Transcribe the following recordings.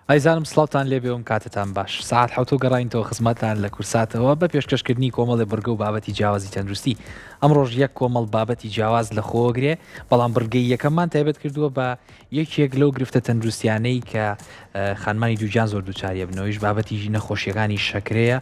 ئایزانم سڵاوتان لێبێەوەم کاتتان باش ساعت حوتۆ گەڕینەوە خزمەتان لە کورساتەوە بە پێشکەشکردنی کۆمەڵی بڕگە و بابەتی جیاوازی تەندروستی ئەم ڕۆژ یەک کۆمەڵ بابەتی جیاواز لە خۆگرێ بەڵام بڕگەی یەکەممان تایبەت کردووە بە یەکێک لەو گرفتە تەندروستیانەی کە خانمانی دووجان زۆر دووچاریە بنەوەیش بابەتی نەخۆشیەکانی شەکرەیە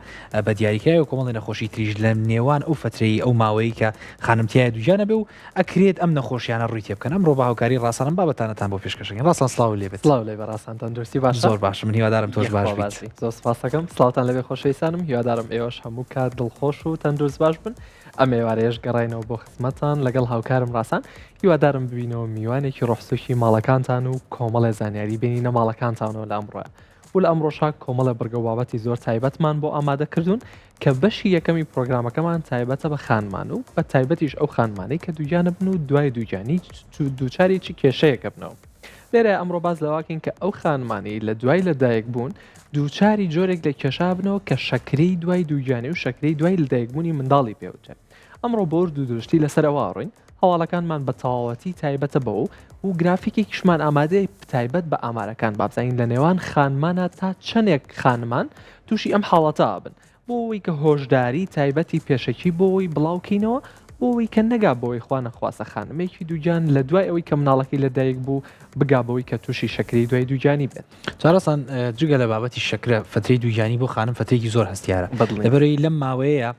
بە دیاریکرای و کۆمەڵی نەخۆشی تریژ لە نێوان ئەو فترەی ئەو ماوەی کە خانمتیای دووجانە بێ و ئەکرێت ئەم نەخۆشیانە ڕووی تێ بکەن ئەمڕۆ بە هاوکاری ڕاستانم بابەتانەتان بۆ پێشکەشەکەین ڕاستان سڵاو لێبێت سڵاو لێ بەڕاستان تەندروستی باش زۆر باش من هیوادارم تۆش باش بیت زۆر سپاس دەکەم سڵاوتان لەبێ خۆشەویستانم هیوادارم ئێوەش هەموو کات دڵخۆش و تەندروست باش بن ئەم ئێوارەیەش گەڕاینەوە بۆ خزمەتان لەگەڵ هاوکارم ڕاستان هیوادارم ببینەوە میوانێکی ڕۆحسوکی ماڵەکانتان و کۆمەڵە زانیاری بینینە ماڵەکانتانەوە لە ئەمڕۆیە و لە ئەمڕۆژە کۆمەڵە بڕگە و بابەتی زۆر تایبەتمان بۆ ئامادە کردوون کە بەشی یەکەمی پرۆگرامەکەمان تایبەتە بە خانمان و بە تایبەتیش ئەو خانمانەی کە دووجانە بن و دوای دووجانی دووچارێکی کێشەیەکە بنەوە لێرە ئەمڕۆ باز لەواکەین کە ئەو خانمانی لە دوای لەدایک بوون دووچاری جۆرێک لە کێشا بنەوە کە شەکرەی دوای دووجانی و شەکرەی دوای لەدایکبوونی منداڵی پێوتێت ئەمڕۆ بۆ دوودرشتی لەسەرەوە ڕۆین هەواڵەکانمان بە تەواوەتی تایبەتە بەوە و گرافیکێکیشمان ئامادەی تایبەت بە ئامارەکان بابزین لە نێوان خانمانە تا چەندێک خانمان تووشی ئەم حاڵەتە بن بۆ ئەوەی کە هۆشداری تایبەتی پێشەکی بۆەوەی بڵاوکەینەوە بۆەوەی کە نەگا بۆی خوانە خواسە خانمێکی دووجان لە دوای ئەوەی کە مناڵەکەی لەدایک بوو بگابەوەی کە تووشی شەکری دوای دووجانی بێت چارەسان جگە لە بابەتی شەکرە فترەی دووجانی بۆ خانم فترێکی زۆر هەستیارە لەبەرەوەی لەم ماوەیە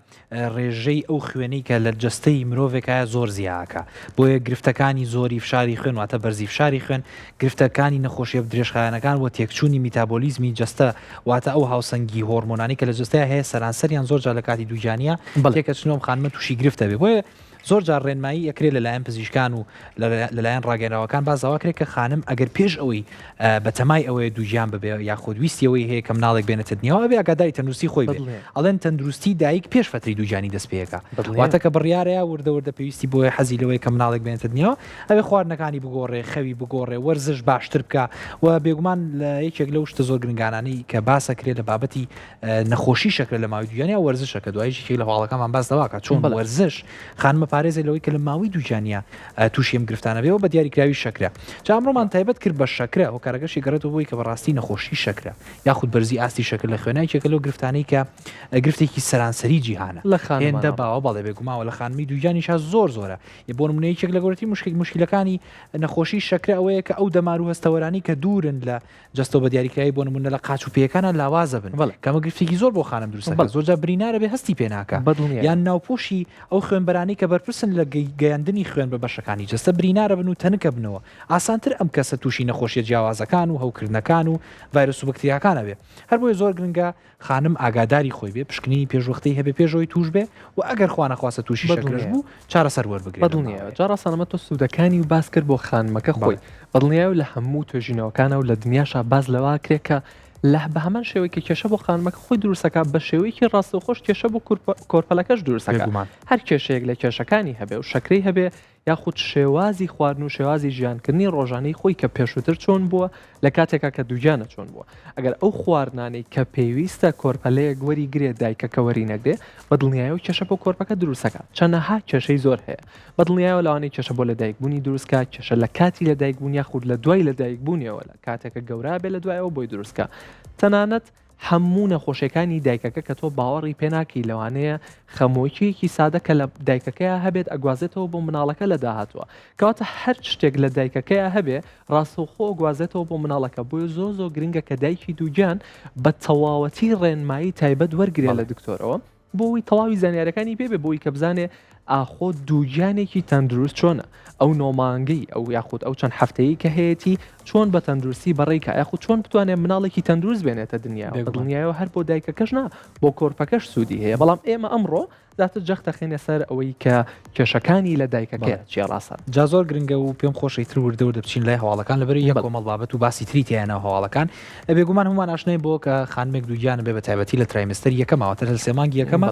ڕێژەی ئەو خوێنەی کە لە جستەی مرۆڤێکایە زۆر زیاکە بۆیە گرفتەکانی زۆری فشاری خوێن واتە بەرزی فشاری خوێن گرفتەکانی نەخۆشیە درێژخایەنەکان و تێکچوونی میتابۆلیزمی جستە واتە ئەو هاوسەنگی هۆرمۆنانی کە لە جستەیە هەیە سەرانسەریان زۆر جار لە کاتی دووجانیە تێکەچنەوەم خانمە تووشی گرفتە بێ بۆیە زۆر جار ڕێنمایی ئەکرێت لەلایەن پزیشکان و لەلایەن ڕاگەنەوەکان بازاواکرێت کە خانم ئەگەر پێش ئەوەی بە تەمای ئەوەیە دووجیان ببێ یاخود ویستیەوەی هەیە کە مناڵێک بێنێتە دنیاوە بێ ئاگاداری تەندروستی خۆی بێ ئەڵێن تەندروستی دایک پێش فتری دووجانی دەست پێەکە واتە کە بڕیارەیە وردەوردە پێویستی بۆی حەزی لەوەی کە مناڵێک بێنێتە دنیاوە ئەوێ خواردنەکانی بگۆڕێ خەوی بگۆڕێ وەرزش باشتر بکە و بێگومان لە یەکێک لەو شتە زۆر گرنگانانەی کە باسەکرێت لە بابەتی نەخۆشی شەکرە لە ماوەی دووجانیا وەرزشەکە دوایشی لە هەواڵەکەمان باس دەواکە چۆن وەرزش خانمە پارێزی لەوەی کە لە ماوەی دووجانیا تووشیم گرفتانە بێەوە بە دیاریکراوی شەکرە جا ئەمڕۆمان تایبەت کرد بە شەکرە و کارەکەشی گەڕێتەوە بۆی کە بەڕاستی نەخۆشی شەکرە یاخود بەرزی ئاستی شەکر لە خوێنایکێکە لەو گرفتانەی کە گرفتێکی سەرانسەری جیهانە هێندە باوە بەڵێ بێگوماوە لە خانمی دووجانیشا زۆر زۆرە بۆ نمونەیەکێک لە گەورەتی مشکلەکانی نەخۆشی شەکرە ئەوەیە کە ئەو دەمار و هەستەوەرانی کە دوورن لە جستەوە بە دیاریکایی بۆ نمونە لە قاچ و پێیەکانە لاوازە بن کەمە گرفتێکی زۆر بۆ خانم دروستەکە زۆرجا برینارە بێ هەستی پێناکە یان ناوپۆشی ئەو خوێنبەرانی کە بەرپرسن لە گەیاندنی خوێن بە بەشەکانی جستە برینارە بن و تەنکە بنەوە ئاسانتر ئەم کەسە تووشی نەخۆشیە جیاوازەکان و هەوکردنەکان و ڤایرۆس و بەکتریاکانە بێ هەر بۆیە زۆر گرنگە خانم ئاگاداری خۆی بێ پشکنینی پێشوەختەی هەبێ پێشەوەی توش بێ و ئەگەر خوانەخواسە تووشی شەکرش بوو چارەسەر وەربگرێت بەدڵنیایە جاڕاستانەمە تۆ سوودەکانی و باس کرد بۆ خانمەکە خۆی بەدڵنیایە لە هەموو توێژینەوەکانە و لە دنیاشا باز لەوا کرێت کە لە بە هەمان شێوەیەکی کێشە بۆ خانمەکە خۆی دروستەکە بە شێوەیەکی ڕاستەوخۆش کێشە بۆ کۆرپەلەکەش دروستەکە هەر کێشەیەک لە کێشەکانی هەبێ و شەکرەی هەبێ یاخود شێوازی خواردن و شێوازی ژیانکردنی ڕۆژانەی خۆی کە پێشووتر چۆن بووە لە کاتێکا کە دووجانە چۆن بووە ئەگەر ئەو خواردنانەی کە پێویستە کۆرپەلەیەک وەری گرێت دایکەکە وەری نەگرێ بە دڵنیایە و کێشە بۆ کۆرپەکە دروستەکە چەنەها کێشەی زۆر هەیە بە دڵنیایەوە لەوانەیە کێشە بۆ لە دایکبوونی دروستکە کێشە لە کاتی لە دایکبوون یاخود لە دوای لە دایکبوونیەوە لە کاتێکە گەورە بێ لە دوایەوە بۆی دروستکە تەنانەت هەموو نەخۆشیەکانی دایکەکە کە تۆ باوەڕی پێناکی لەوانەیە خەمۆکیەکی سادە کە لە دایکەکەیە هەبێت ئەگوازێتەوە بۆ مناڵەکە لە داهاتوە کەواتە هەر شتێک لە دایکەکەیە هەبێ ڕاستەوخۆ گوازێتەوە بۆ مناڵەکە بۆیە زۆ گرنگە کە دایکی دووجان بە تەواوەتی ڕێنمایی تایبەت وەرگێ لە دکتۆرەوە بۆی تەواوی زانیارەکانی پێبێ بۆی کە بزانێ ئاخۆ دووجانێکی تەندروست چۆنە ئەو نۆمانگەی ئەو یاخود ئەو چەند هەفتەیە کە هەیەی چۆن بە تەندروستی بەڕێکە یاخود چۆن بتوانێت مناڵێکی تەندروست بێنێتە دنیا دڵنیایەوە هەر بۆ دایکەکەش نا بۆ کۆرپەکەش سوودی هەیە بەڵام ئێمە ئەمڕۆ داتە جەختە خێنە سەر ئەوەی کە کێشەکانی لە دایکەکە چیە ڕاستە جا زۆر گرنگە و پێم خۆشی تر وردەوردە بچین لای هەواڵەکان لەبەر یەک کۆمەڵ بابەت و باسی تری تیانە هەواڵەکان بێگومان هەمومان ئاشنای بۆ کە خانمێک دووجانە بێ بە تایبەتی لە ترایمستەر یەکەمەوەتە لە سێمانگی یەکەمە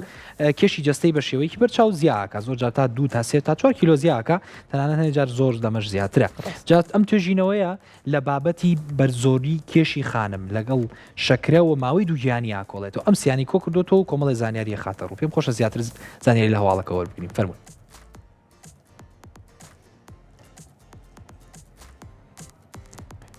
کێشی جستەی بە شێوەیەکی بەرچاو زیاکە زۆر جار تا 2 تا 3 تا 4 کیلۆ زیاکە تەنانەت هەنێجار زۆر دەمەش زیاترە جات ئەم توێژینەوەیە لە بابەتی بەرزۆری کێشی خانم لەگەڵ شەکرە و ماوەی دووجیانی ئاکۆڵێتەوە ئەم سیانی کۆ کردوتەوە و کۆمەڵی زانیاری خاتە ڕوو پێم خۆشە زیاتر زانیاری لە هەواڵەکە وەربگرین فەرمووی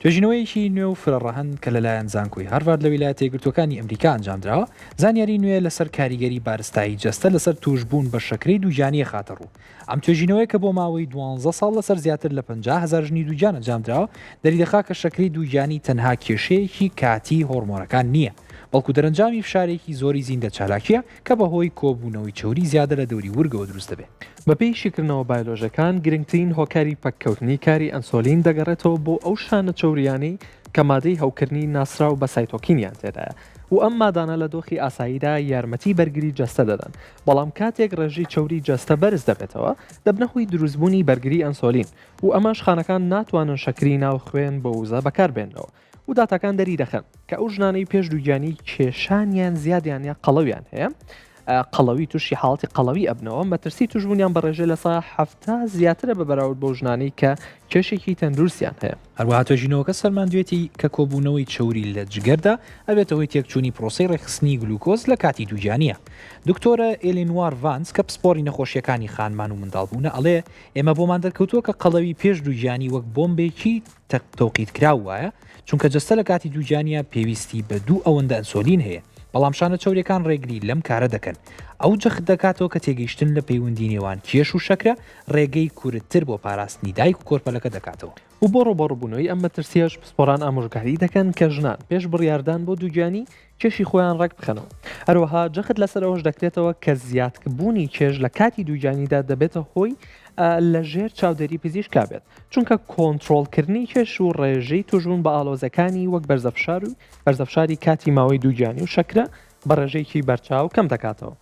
توێژینەوەیەکی نوێ و فرەڕەهەن کە لەلایەن زانکۆی هارڤارد لە ویلایەتە یەکگرتووەکانی ئەمریکا ئەنجامدراوە زانیاری نوێ لەسەر کاریگەری بارستایی جەستە لەسەر توشبوون بە شەکرەی دووجانیە خاتە ڕوو. ئەم توێژینەوەی کە بۆ ماوەی 12 ساڵ لەسەر زیاتر لە 50,000 ژنی دووجان ئەنجامدراوە دەریدەخا کە شەکرەی دووجانی تەنها کێشەیەکی کاتی هۆرمۆنەکان نییە، بەڵکو دەرەنجامی فشارێکی زۆری زیندە چالاکیە کە بەهۆی کۆبوونەوەی چوری زیادە لە دەوری ورگەوە دروست دەبێت. بەپێی شیکردنەوە بایۆلۆژەکان گرنگترین هۆکاری پەککەوتنی کاری ئەنسۆلین دەگەڕێتەوە بۆ ئەو شانە چوریانی کە مادەی هەوکردنی ناسراو بە سایتۆکینیان تێدایە و ئەم مادانە لە دۆخی ئاساییدا یارمەتی بەرگری جەستە دەدەن، بەڵام کاتێک ڕێژی چوری جەستە بەرز دەبێتەوە دەبنەخۆی دروستبوونی بەرگری ئەنسۆلین و ئەمەش خانەکان ناتوانن شەکری ناو خوێن بە وزە بەکاربێنەوە و داتاکان دەری دەخەن کە ئەو ژنانەی پێش دووجانی کێشانیان زیادیان یا قەڵەویان هەیە قەڵەوی تووشی حاڵەتی قەڵەوی ئەبنەوە مەترسی توشبوونیان بەڕێژە لە سا هەفتە زیاترە بە بەراورد بۆ ژنانی کە کێشێکی تەندروستیان هەیە. هەروەها توێژینەوەکە سەرماندوێتی کە کۆبوونەوەی چوری لە جگەردا ئەبێتەوەی تێکچوونی پرۆسەی ڕێخستنی گلوکۆز لە کاتی دووجانیە. دکتۆرە ئێلینوار ڤانس کە پسپۆری نەخۆشیەکانی خانمان و منداڵبوونە ئەڵێ ئێمە بۆمان دەرکەوتووە کە قەڵەوی پێش دووجانی وەک بۆمبێکی تەوقیت کراو وایە چونکە جەستە لە کاتی دووجانیە پێویستی بە دوو ئەوەندە ئەنسۆلین هەیە، بەڵام شانە چاوریەکان ڕێگری لەم کارە دەکەن. ئەو جەخت دەکاتەوە کە تێگەیشتن لە پەیوەندی نێوان کێش و شەکرە ڕێگەی کورتتر بۆ پاراستنی دایک و کۆرپەلەکە دەکاتەوە. و بۆ ڕۆبەڕووبوونەوەی ئەم مەترسیەش پسپۆران ئامۆژگاری دەکەن کە ژنان پێش بڕیاردان بۆ دووجانی کێشی خۆیان ڕێک بخەنەوە. هەروەها جەخت لەسەر ئەوەش دەکرێتەوە کە زیادکردبوونی کێش لە کاتی دووجانیدا دەبێتە هۆی لە ژێر چاودێری پزیشکا بێت، چونکە کۆنتترۆلکردنی کێش و ڕێژەی توژبوون بە ئالۆزەکانی وەک بەرزەفشاری کاتی ماوەی دووجانی و شەکرە بە ڕێژەیەکی بەرچاو کەم دەکاتەوە.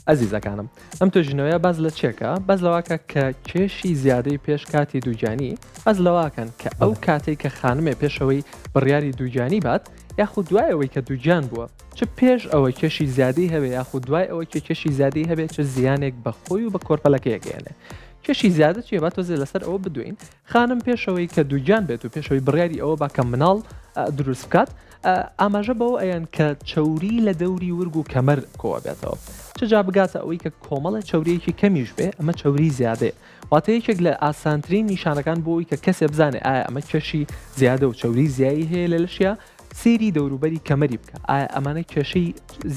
ئەزیزەکانم ئەم توێژینەوەیە باز لە چێکە باز لەواکە کە کێشی زیادەی پێش کاتی دووجانی باز لەواکەن کە ئەو کاتێک کە خانمێ پێشەوەی بڕیاری دووجانی بات یاخود دوایەوەی کە دووجان بووە چ پێش ئەوە کێشی زیادی هەبێ یاخود دوای ئەوەی کە کێشی زیادی هەبێت چه زیانێک بەخۆی و بە کۆرپەلەکەیەکێنێ. کێشی زیادە چیە با تۆزێ لەسەر ئەوە بدوین خانم پێشەوەی کە دووجان بێت و پێشەوەی بڕیاری ئەوە باکە مناڵ دروست بکات ئاماژە بەوە ئەیان کە چوری لە دەوری ورگ و کەمەر کۆوە بێتەوە. چجا بگاتە ئەوەی کە کۆمەڵە چوریەکی کەمیش بێ ئەمە چوری زیادەیە، واتە یەکێک لە ئاسانترین نیشانەکان بۆی کە کەسێ بزانێ ئایا ئەمە کێشی زیادە و چوری زیایی هەیە لە لەشیا سێری دەوروبەری کەمەری بکە ئایا ئەمانە کێشەی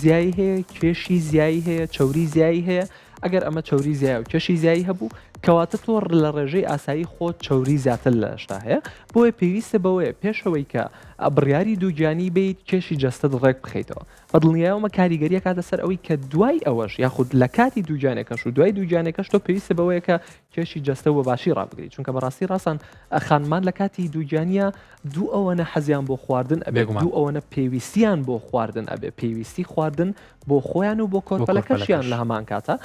زیایی هەیە کێشی زیایی هەیە چوری زیایی هەیە. ئەگەر ئەمە چوری زیای و کێشی زیایی هەبوو کەواتە تۆ لە ڕێژەی ئاسایی خۆت چوری زیاتر لە شتا هەیە بۆیە پێویستە بەوەیە پێشەوەی کە بڕیاری دووجانی بیت کێشی جەستت ڕێک بخەیتەوە بە دڵنیایەوە کاریگەریە کاتە سەر ئەوەی کە دوای ئەوەش یاخود لە کاتی دووجانێکەش و دوای دووجانێکەش تۆ پێویستە بەوەیە کە کێشی جەستە و باشی ڕابگریت، چونکە بەڕاستی ڕاستان خانمان لە کاتی دووجانیە دوو ئەوەنە حەزیان بۆ خواردن ئەبێ دوو ئەوەنە پێویستیان بۆ خواردن ئەبێ پێویستی خواردن بۆ خۆیان و بۆ کۆرپەلەکەشیان لە هەمان کاتە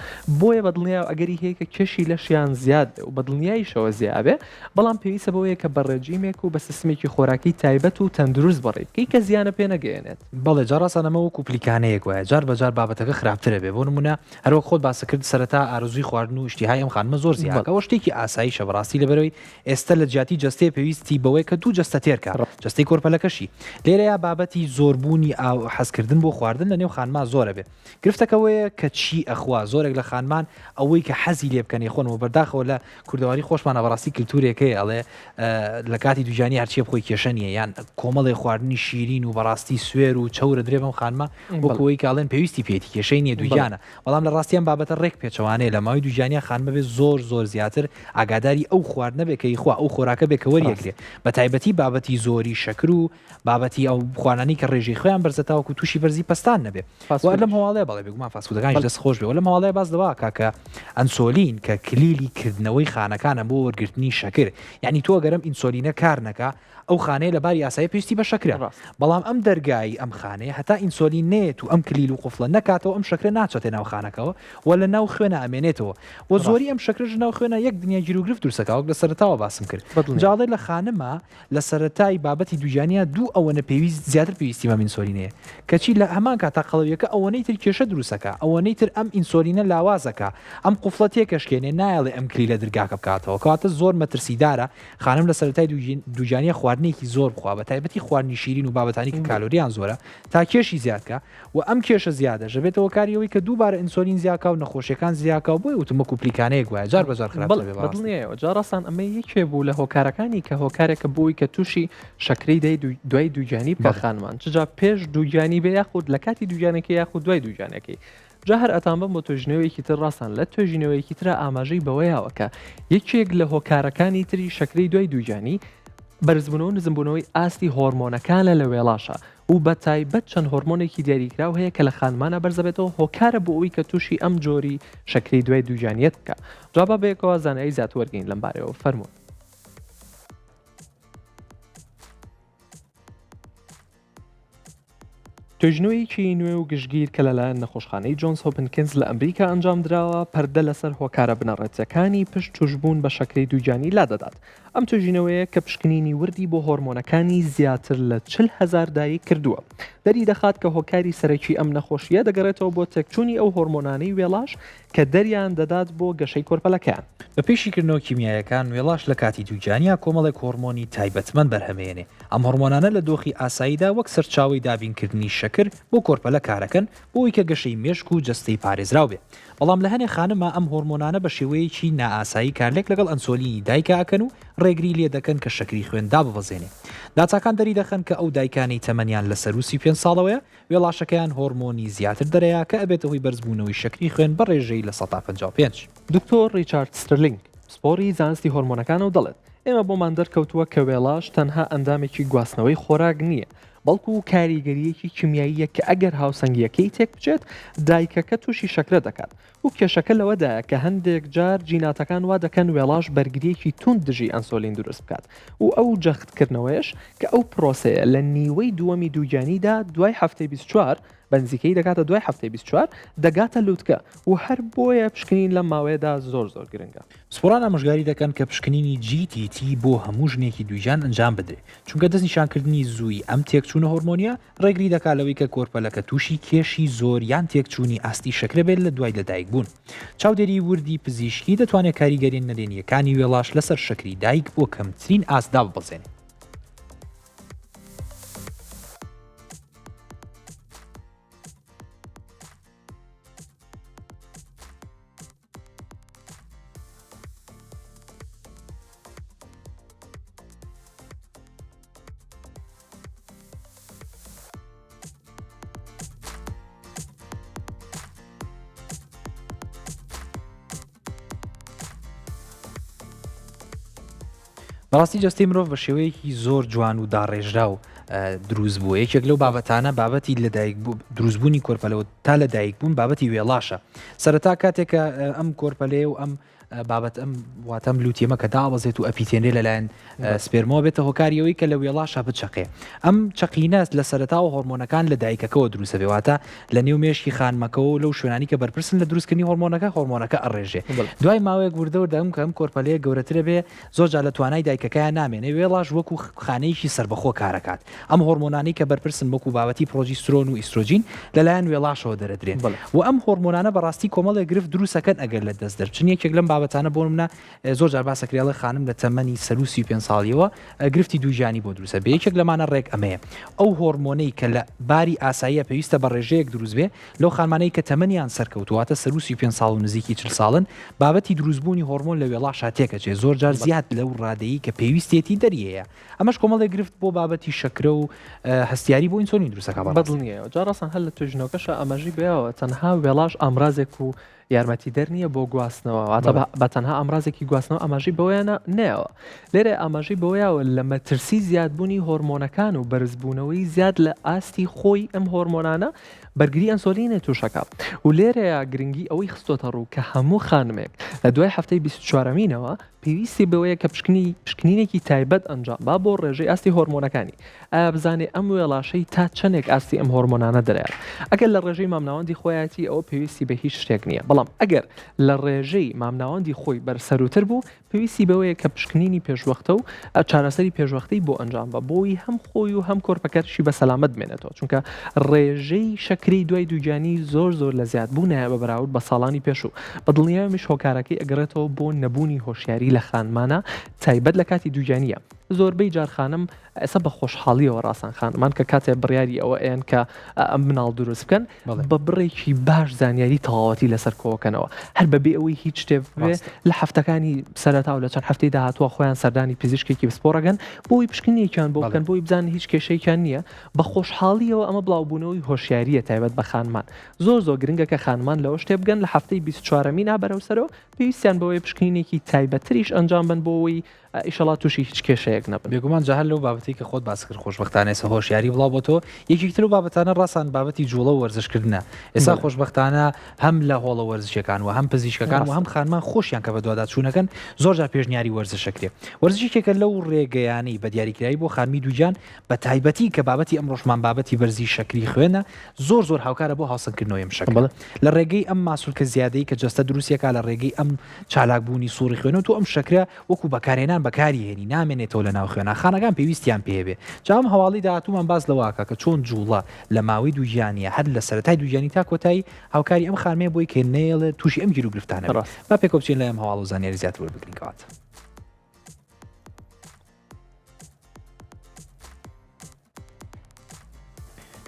بۆیە بە دڵنیایە ئەگەری هەیە کە کێشی لەشیان زیاد و بە دڵنیاییشەوە زیابێ بەڵام پێویستە بەوەیە کە بە ڕێجیمێک و بە سیستمێکی خۆراکی تایبەت و تەندروست بڕێت کە زیانە پێ نەگەێنێت. بەڵێ جاڕاستانەمە وەکو پلیکانەیەک وایە جار بەجار بابەتەکە خراپترە بێ بۆ نمونە هەروەک خۆت باسە کرد سەرەتا ئارزووی خواردن و شتیهای ئەم خانمە زۆر زیادەوە شتێکی ئاسایی شەبڕاستی لەبەرەوەی ئێستا لە جیاتی جەستەیە پێویستی بەوەی کە دوو جەستە تێرکە جەستەی کۆرپەلەکەشی لێرەیە بابەتی زۆربوونی ئاو حەزکردن بۆ خواردن لە نێو خانما زۆرە بێ گرفتەکەوەیە کە چی ئەخوا زۆرێک لە خانمان ئەوەی کە حەزی لێ بکەنی خۆنەوە بەرداخەوە لە کوردەواری خۆشمانە بەڕاستی کللتورێکەیە ئەڵێ لە کاتی دووجانی هەرچیە بخۆی کێشەنیە یان کۆمەڵی خواردنی شیرین و بەڕاستی سوێر و چەورە درێ بەم خانمە بۆکەوەی کاڵێن پێویستی پێێتی کێشەی نیە دووجانە بەڵام لە ڕاستیان بابەتە ڕێک پێچەوانەیە لە ماوەی دووجانیا خانمە بێ زۆر زیاتر ئاگاداری ئەو خواردنە بێ کە خوا ئەو خۆراکە بێ کە وەریەگرێ بە تایبەتی بابەتی زۆری شەکر و بابەتی ئەو خوانانی کە ڕێژەی خۆیان بەرزەتاوەکو تووشی بەرزی پستان نەبێ لەم هەواڵەیە بەڵێ بگومان فاسفودەکانی دەست خۆش بێ لەم هەواڵەیە باز دەوا کاکە ئەنسۆلین کە کلیلی کردنەوەی خانەکانە بۆ وەرگرتنی شەکر یعنی تۆ گەرم ئینسۆلینە کار نەکە ئەو خانەیە لە باری ئاسایی پێویستی بە شەکرە بەڵام ئەم دەرگای ئەم خانەیە هەتا ئینسۆلین نێت و ئەم کلیل و قوفڵە نکاتەوە ئەم شەکرە ناچێتە ناو خانەکەەوە و لە ناو خوێنە ئەمێنێتەوە و زۆری ئەم شەکرژ ناو خوێنە یەک دنیا گیرروگرفت دوورسەکەوە لە سەرتاوە باسم کرد جاڵێ لە خانەما لە سەرەتای بابەتی دووجانیا دوو ئەوەنە پێویست زیاتر پێویستیمە ئینسۆلینەیە کەچی لە هەمان کاتا قەڵەویەکە ئەوەنەی تر کێشە دروستەکە ئەوەنەی تر ئەم ئینسۆلینە لاوازەکە ئەم قوفڵە تێکەشکێنێ نایڵێ ئەم کلیلە دەرگاکە بکاتەوە کاتە زۆر مەترسیدارە خانم لە سەرەتای دووجانیا خواردنێکی زۆر بخوا بە تایبەتی خواردنی شیرین و بابەتانی کە کالۆریان زۆرە تا کێشی زیادکە و ئەم کێشە زیادە ژەبێتەوە کاریەوەی کە دووبارە ئینسۆلین زیاکە و نەخۆشیەکان زیاکە بۆی وتمە کوپلیکانەیە گوایە جار بەجار خراپڵنیەوە جاڕاستان ئەمە یەکێ بوو لە هۆکارەکانی کە هۆکارێکە بۆی کە تووشی شەکرەی دوای دووجانی بە خانمان چجا پێش دووجانی بە یاخود لە کاتی دووجانەکە یاخود دوای دووجانەکەی جا هەر ئەتان بە بۆ توێژنەوەیکی تر ڕاستان لە توێژینەوەیکی ترە ئاماژەی بەوەیەوەکە یەکێک لە هۆکارەکانی تری شەکرەی دوای دووجانی بەرزبوونەوە نزمبوونەوەی ئاستی هۆرمۆنەکانە لە وێڵاشە و بە تایبەت چەند هۆرمۆنێکی دیاریکراو هەیە کە لە خانمانە بەرزەبێتەوە هۆکارە بۆ ئەوی کە تووشی ئەم جۆری شەکرەی دوای دووجانیت بکە جوابە بەیەکەوە زانایی زیات وەرگین لەم بارەوە فەرموون توێژنەوەیکی نوێ و گشتگیر کە لەلایەن نەخۆشخانەی جۆنس هۆپنکینز لە ئەمریکا ئەنجام درراوە پەردە لەسەر هۆکارە بنەڕێتیەکانی پشت توشبوون بە شەکرەی دووجانی لادەدات ئەم توێژینەوەیە کە پشکنینی وردی بۆ هۆرمۆنەکانی زیاتر لە 40,000 دایک کردووە دەری دەخات کە هۆکاری سەرەکی ئەم نەخۆشیە دەگەڕێتەوە بۆ تێکچوونی ئەو هۆرمۆنانەی وێڵاش کە دەریان دەدات بۆ گەشەی کۆرپەلەکان بە پێشیکردنەوە کیمیایەکان وێڵاش لە کاتی دووجانیا کۆمەڵێک هۆرمۆنی تایبەتمەند بەرهەمێنێ ئەم هۆرمۆنانە لە دۆخی ئاساییدا وەک سەرچاوی دابینکردنی شەکر بۆ کۆرپەلە کارەکەن بۆی کە گەشەی مێشک و جستەی پارێزراو بێ بەڵام لە هەنێ خانەما ئەم هۆرمۆنانە بە شێوەیەکی نائاسایی کارلێک لەگەڵ ئەنسۆلینی دایکەکەن و ڕێگری لێ دەکەن کە شەکری خوێندا ببەزێنێ داچاکان دەری دەخەن کە ئەو دایکانی تەمەنیان لە سەر و 35 ساڵەوەیە وێڵاشەکەیان هۆرمۆنی زیاتر دەرەیە کە ئەبێتەوەی بەرزبوونەوەی شەکری خوێن بە ڕێژەی لە 155 دکتۆر ریچارد سترلینگ سپۆری زانستی هۆرمۆنەکانە و دەڵێت ئێمە بۆمان دەرکەوتووە کە وێڵاش تەنها ئەندامێکی گواستنەوەی خۆراک نییە بەڵکو و کاریگەریەکی کیمیاییە کە ئەگەر هاوسەنگیەکەی تێک بچێت دایکەکە تووشی شەکرە دەکات و کێشەکە لەوەدایە کە هەندێک جار جیناتەکان وا دەکەن وێڵاش بەرگریەکی تون دژی ئەنسۆلین دروست بکات و ئەو جەختکردنەوەیش کە ئەو پرۆسەیە لە نیوەی دووەمی دووجانیدا دوای هەفتەی 24 بەنزیکەی دەکاتە دوای هەفتەی 24 دەگاتە لووتکە و هەر بۆیە پشکنین لە ماوەیەدا زۆر گرنگە سپۆران ئامۆژگاری دەکەن کە پشکنینی GTT بۆ هەموو ژنێکی دووجان ئەنجام بدرێت چونکە دەستنیشانکردنی زووی ئەم تێکچوونە هۆرمۆنیە ڕێگری دەکات لەوەی کە کۆرپەلەکە تووشی کێشی زۆر یان تێکچوونی ئاستی شەکرە بێت لە دوای لەدایک بوون چاودێری وردی پزیشکی دەتوانێت کاریگەری نەدێنیەکانی وێڵاش لەسەر شەکری دایک بۆ کەمترین ئاسدا ببەزێنێت بەڕاستی جەستەی مرۆڤ بە شێوەیەکی زۆر جوان و داڕێژرا و دروست بووە یەکێک لەو بابەتانە بابەتی لەدایک دروستبوونی کۆرپەلەوە تا لەدایک بوون بابەتی وێڵاشە سەرەتا کاتێکە ئەم کۆرپەلێ و ئەم بابەت ئەم واتەم لوتیەمە کە دابەزێت و ئەپیتێنێ لەلایەن سپێرمەوە بێتە هۆکاریەوەی کە لە وێڵاشە بچەقێ ئەم چەقینە لە سەرەتاوە هۆرمۆنەکان لە دایکەکەەوە دروستە بێواتە لە نێو مێشکی خانمەکەەوە لەو شوێنانی کە بەرپرسن لە دروستکردنی هۆرمۆنەکە ئەڕێژێ دوای ماوەیەک وردەوردەم کە ئەم کۆرپەلەیە گەورەترە بێ زۆرجار لە توانای دایکەکەیان نامێنێ وێڵاش وەکو خانەیەکی سربەخۆ کارەکات ئەم هۆرمۆنانی کە بەرپرسن وەکو بابەتی پرۆژیسترۆن و ئیسترۆجین لەلایەن وێڵاشەوە دەرەدرێن و ئەم هۆرمۆنانە بەڕاستی کۆمەڵێک گرفت دروستەکەن ئەگەر لە دەست دەرچن یەکێک لەم بابەتانە بۆ منە زۆر جار باسەکریاڵە خانم لە تەمەنی سەر و 35 ساڵیەوە گرفتی دووجانی بۆ دروستە بێ یەکێک لەمانە ڕێک ئەمەیە ئەو هۆرمۆنەی کە لە باری ئاساییە پێویستە بە ڕێژەیەک دروست بێ لەو خانمانەی کە تەمەنیان سەرکەوتواتە سەر و 35 ساڵ و نزیکی 40 ساڵن بابەتی دروستبوونی هۆرمۆن لە وێڵاشە تێکەچێ زۆر جار زیاد لەو ڕادەیی کە پێویستێتی دەریەیە ئەمەش کۆمەڵێک گرفت بۆ بابەتی شەکرە و هەستیاری بۆ ئینسۆلین دروستەکە بەدڵنیە جاڕاستان هەر لە توێژنەوەکەشە ئەمەژی بێەوە تەنها وێڵاش ئامرازێک و یارمەتی دەرنیە بۆ گواستنەوە واتە بە تەنها ئامرازێکی گواستنەوە ئاماژی بەوەیانە نەوە لێرە ئاماژی بەوەیەوە لە مەترسی زیادبوونی هۆرمۆنەکان و بەرزبوونەوەی زیاد لە ئاستی خۆی ئەم هۆرمۆنانە بەرگری ئەنسۆلینە تووشەکە و لێرەیە گرنگی ئەوەی خستۆتە ڕوو کە هەموو خانمێک لە دوای هەفتەی 24مینەوە پێویستی بەوەیە کە پشکنینێکی تایبەت ئەنجام با بۆ ڕێژەی ئاستی هۆرمۆنەکانی ئایا بزانێ ئەم وێڵاشەی تا چەندێک ئاستی ئەم هۆرمۆنانە دەرێت ئەگەر لە ڕێژەی مامناوەندی خۆیەتی ئەوە پێویستی بە هیچ شتێک نییە بەڵام ئەگەر لە ڕێژەی مامناوەندی خۆی بەرسەروتر بوو پێویستی بەوەیە کە پشکنینی پێشوەختە و چارەسەری پێشوەختەی بۆ ئەنجام بە بۆی هەم خۆی و هەم کۆرپەکەشی بە سەلامت بمێنێتەوە چونکە ڕێژەی شەکری دوای دووجانی زۆر لە زیاد بوونایە بە بەراورد بە ساڵانی پێشوو بە دڵنیایەمیش هۆکارەکەی ئەگەڕێتەوە بۆ نەبوونی هۆشیاری لە خانمانە تایبەت لە کاتی دووجانیە زۆربەی جارخانم ئێستا بە خۆشحاڵیەوە ڕاستان خانمان کە کاتێ بڕیاری ئەوە ئەیان کە ئەم مناڵ دروست بکەن بە بڕێکی باش زانیاری تەواوەتی لەسەر کۆکەنەوە هەر بەبێ ئەوەی هیچ شتێک بێ لە هەفتەکانی سەرەتا و لە چەند هەفتەی داهاتوە خۆیان سەردانی پزیشکێکی بسپۆڕەگەن بۆی پشکنیەکیان بۆ بکەن بۆی بزان هیچ کێشەیەکیان نییە بە خۆشحاڵیەوە ئەمە بڵاوبوونەوەی هۆشیاریە تایبەت بە خانمان زۆر گرنگە کە خانمان لەوە شتێ بگەن لە هەفتەی 24مین بەرەوسەرەوە پێویستیان بەوەی پشکنینێکی تایبەتریش ئەنجام بن بۆەوەی ئیشەڵات تووشی هیچ کێشەیەک نەبن بێگومان جاهل لەو بابەتی کە خۆت باس کرد خۆشبەختانە ئێستا هۆشیاری بڵاو بۆ تۆ یەکێکتر و بابەتانە ڕاستان بابەتی جوڵە و وەرزشکردنە ئێستا خۆشبەختانە هەم لە هۆڵە وەرزشەکان و هەم پزیشکەکان و هەم خانمان خۆشیان کە بە دووادات چوونەکەن زۆر جار پێشنیاری وەرزشەکرێ وەرزشێکە لەو ڕێگەیانەی بە دیاریکرایی بۆ خانمی دووجان بە تایبەتی کە بابەتی ئەمڕۆژمان بابەتی بەرزی شەکری خوێنە زۆر هاوکارە بۆ هاوسەنگکردنەوەی شەکل لە ڕێگەی ئەم ماسوولکە زیادەی کە جەستە دروستیەکە لە ڕێگەی ئەم چالاکبوونی سووری خوێنەوە تو ئەم شەکرە وەکو بەکارێنان بەکاری هێنی نامێنێتەوە لە ناو خوێنەخانەکان پێویستیان پێبێ جام هەواڵی داهاتوومان باز لەواکە کە چۆن جوڵە لە ماوەی دووجانیە هەر لە سەرەتای دووجانی تا کۆتایی هاوکاری ئەم خانمێ بۆی کە نێڵە تووشی ئەم گیر و گرفتانە با پێکۆ بچین لە ئەم هەواڵ و زانیاری زیاتر وەربگرینەوە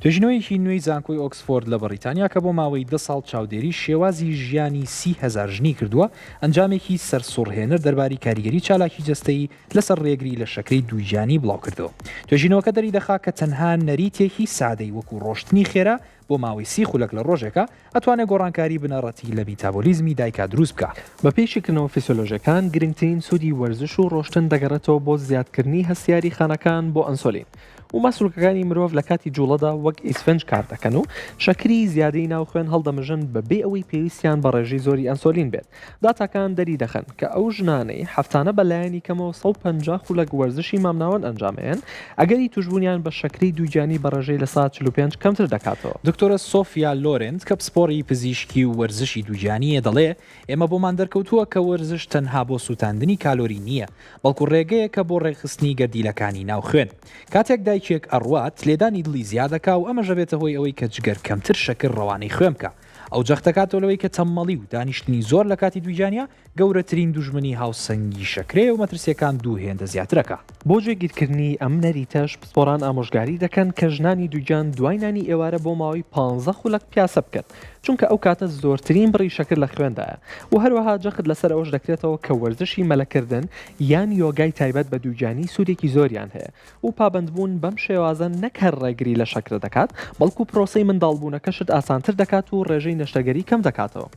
توێژینەوەیەکی نوێی زانکۆی ئۆکسفۆرد لە بەریتانیا کە بۆ ماوەی 10 ساڵ چاودێری شێوازی ژیانی 30,000 ژنی کردووە ئەنجامێکی سەرسوڕهێنەر دەرباری کاریگەری چالاکی جەستەیی لەسەر ڕێگری لە شەکری دووجانی بڵاو کردەوە توێژینەوەکە دەری دەخا کە تەنها نەریتێکی سادەی وەکو ڕۆشتنی خێرا بۆ ماوەی 30 خولەک لە ڕۆژێکە ئەتوانێت گۆڕانکاری بنەڕەتی لە میتابۆلیزمی دایکا دروست بکە بە پێشکردنەوە فیسیۆلۆژیەکان گرنگترین سوودی وەرزش و ڕۆشتن دەگەڕێتەوە بۆ زیادکردنی هەستیاری خانەکان بۆ ئەنسۆلین و ماسوولکەکانی مرۆڤ لە کاتی جوڵەدا وەک ئیسفنج کار دەکەن و شەکری زیادەی ناو خوێن هەڵدەمژن بەبێ ئەوەی پێویستیان بە ڕێژەی زۆری ئەنسۆلین بێت داتاکان دەری دەخەن کە ئەو ژنانەی هەفتانە بەلایەنی کەمەوە 150 خولەک وەرزشی مامناوەند ئەنجامێن ئەگەری توشبوونیان بە شەکری دووجانی بە ڕێژەی لە سات 45 کەمتر دەکاتەوە دکتۆرە سۆفیا لۆرنت کە پسپۆڕی پزیشکی و وەرزشی دووجانیە دەڵێ ئێمە بۆمان دەرکەوتووە کە وەرزش تەنها بۆ سووتاندنی کالۆری نییە بەڵکو ڕێگەیە کە بۆ ڕێخستنی گەردیلەکانی ناو خوێن کاتێک دایکێک ئەڕوات لێدانی دڵی زیادەکە و ئەمە ژەبێتە هۆی ئەوەی کە جگەر کەمتر شەکر ڕەوانەی خوێن بکە ئەو جەختەکاتەوە لەوەی کە تەممەڵی و دانیشتنی زۆر لە کاتی دووجانیا گەورەترین دوژمنی هاوسەنگی شەکرێ و مەترسیەکان دوو هێندە زیاترەکە بۆ جێگیرکردنی ئەم نەریتەش پسپۆران ئامۆژگاری دەکەن کە ژنانی دووجان دوای نانی ئێوارە بۆ ماوەی 15 خولەک پیاسە بکەن چونکە ئەو کاتە زۆرترین بڕی شەکر لە خوێندایە و هەروەها جەخت لەسەر ئەوش دەکرێتەوە کە وەرزشی مەلەکردن یان یۆگای تایبەت بە دووجانی سوودێکی زۆریان هەیە و پابندبوون بەم شێوازە نەکەر ڕێگری لە شەکر دەکات بەڵکو پرۆسەی منداڵبوونەکەشت ئاسانتر دەکات و ڕێژەی نەشتەگەری کەم دەکاتەوە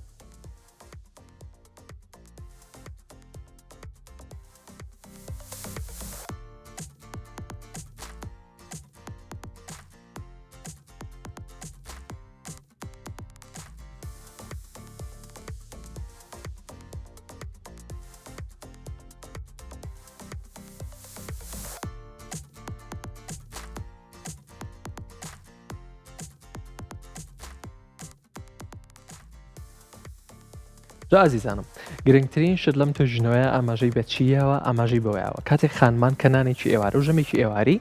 جا ئازیزانم گرنگترین شت لەم توێژینەوەیە ئاماژەی بەچیەوە ئاماژەی بەوەیەوە کاتێک خانمان کەنانێکی ئێوارە و ژەمێکی ئێواری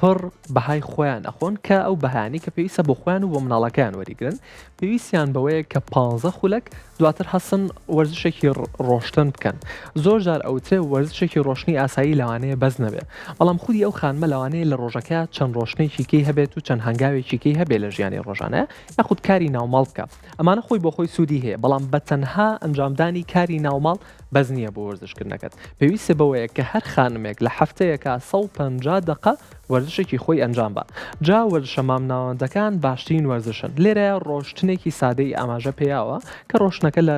پڕ بەهای خۆیان ئەخۆن کە ئەو بەهانی کە پێویستە بۆ خۆیان و بۆ مناڵەکەیان وەریگرن پێویستیان بەوەیە کە 15 خولەک دواتر هەسن وەرزشێکی ڕۆشتن بکەن زۆر جار ئەوترێ وەرزشێکی ڕۆشنی ئاسایی لەوانەیە بەز نەبێ بەڵام خودی ئەو خانمە لەوانەیە لە ڕۆژەکە چەند ڕۆشنێکیکەی هەبێت و چەند هەنگاوێکیکەی هەبێت لە ژیانی ڕۆژانە یاخود کاری ناوماڵ بکە ئەمانە خۆی بۆ خۆی سوودی هەیە بەڵام بە تەنها ئەنجامدانی کاری ناوماڵ بەز نییە بۆ وەرزشکردنەکەت پێویستە بەوەیە کە هەر خانمێک لە هەفتەیەکە 150 دقە وەرزشێکی خۆی ئەنجام بە جا وەرزشە مامناوەندەکان باشترین وەرزشن لێرە ڕۆشتنێکی سادەی ئاماژە پێیاوە کە ڕۆشتنەکە لە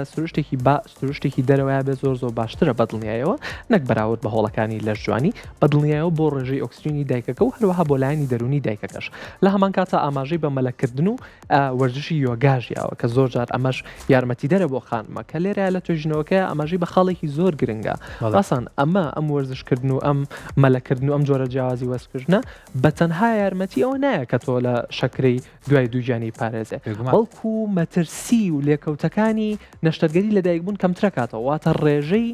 سروشتێکی دەرەوەیە بێ زۆر باشترە بەدڵنیایەوە نەک بەراورد بە هۆڵەکانی لەش جوانی بەدڵنیایەوە بۆ ڕێژەی ئۆکسسیجینی دایکەکە و هەروەها بۆ لایەنی دەرونی دایکەکەش لە هەمان کاتە ئاماژەی بە مەلەکردن و وەرزشی یۆگاژیاوە کە زۆر جار ئەمەش یارمەتیدەرە بۆ خانمە کە لێرە لە توێژینەوەکە ئاماژەی بە خاڵێکی زۆر گرنگە ڕاستان ئەم وەرزشکردن و ئەم مەلەکردن و ئەم جۆرە جیاوازی وەرزکردنە بە تەنها یارمەتی ئەوە نایە کە تۆ لە شەکرەی دوای دووجانی پارێزێ بەڵکو مەترسی و لێکەوتەکانی نەشتەرگەری لە دایکبوون کەمترەکاتەوە واتە ڕێژەی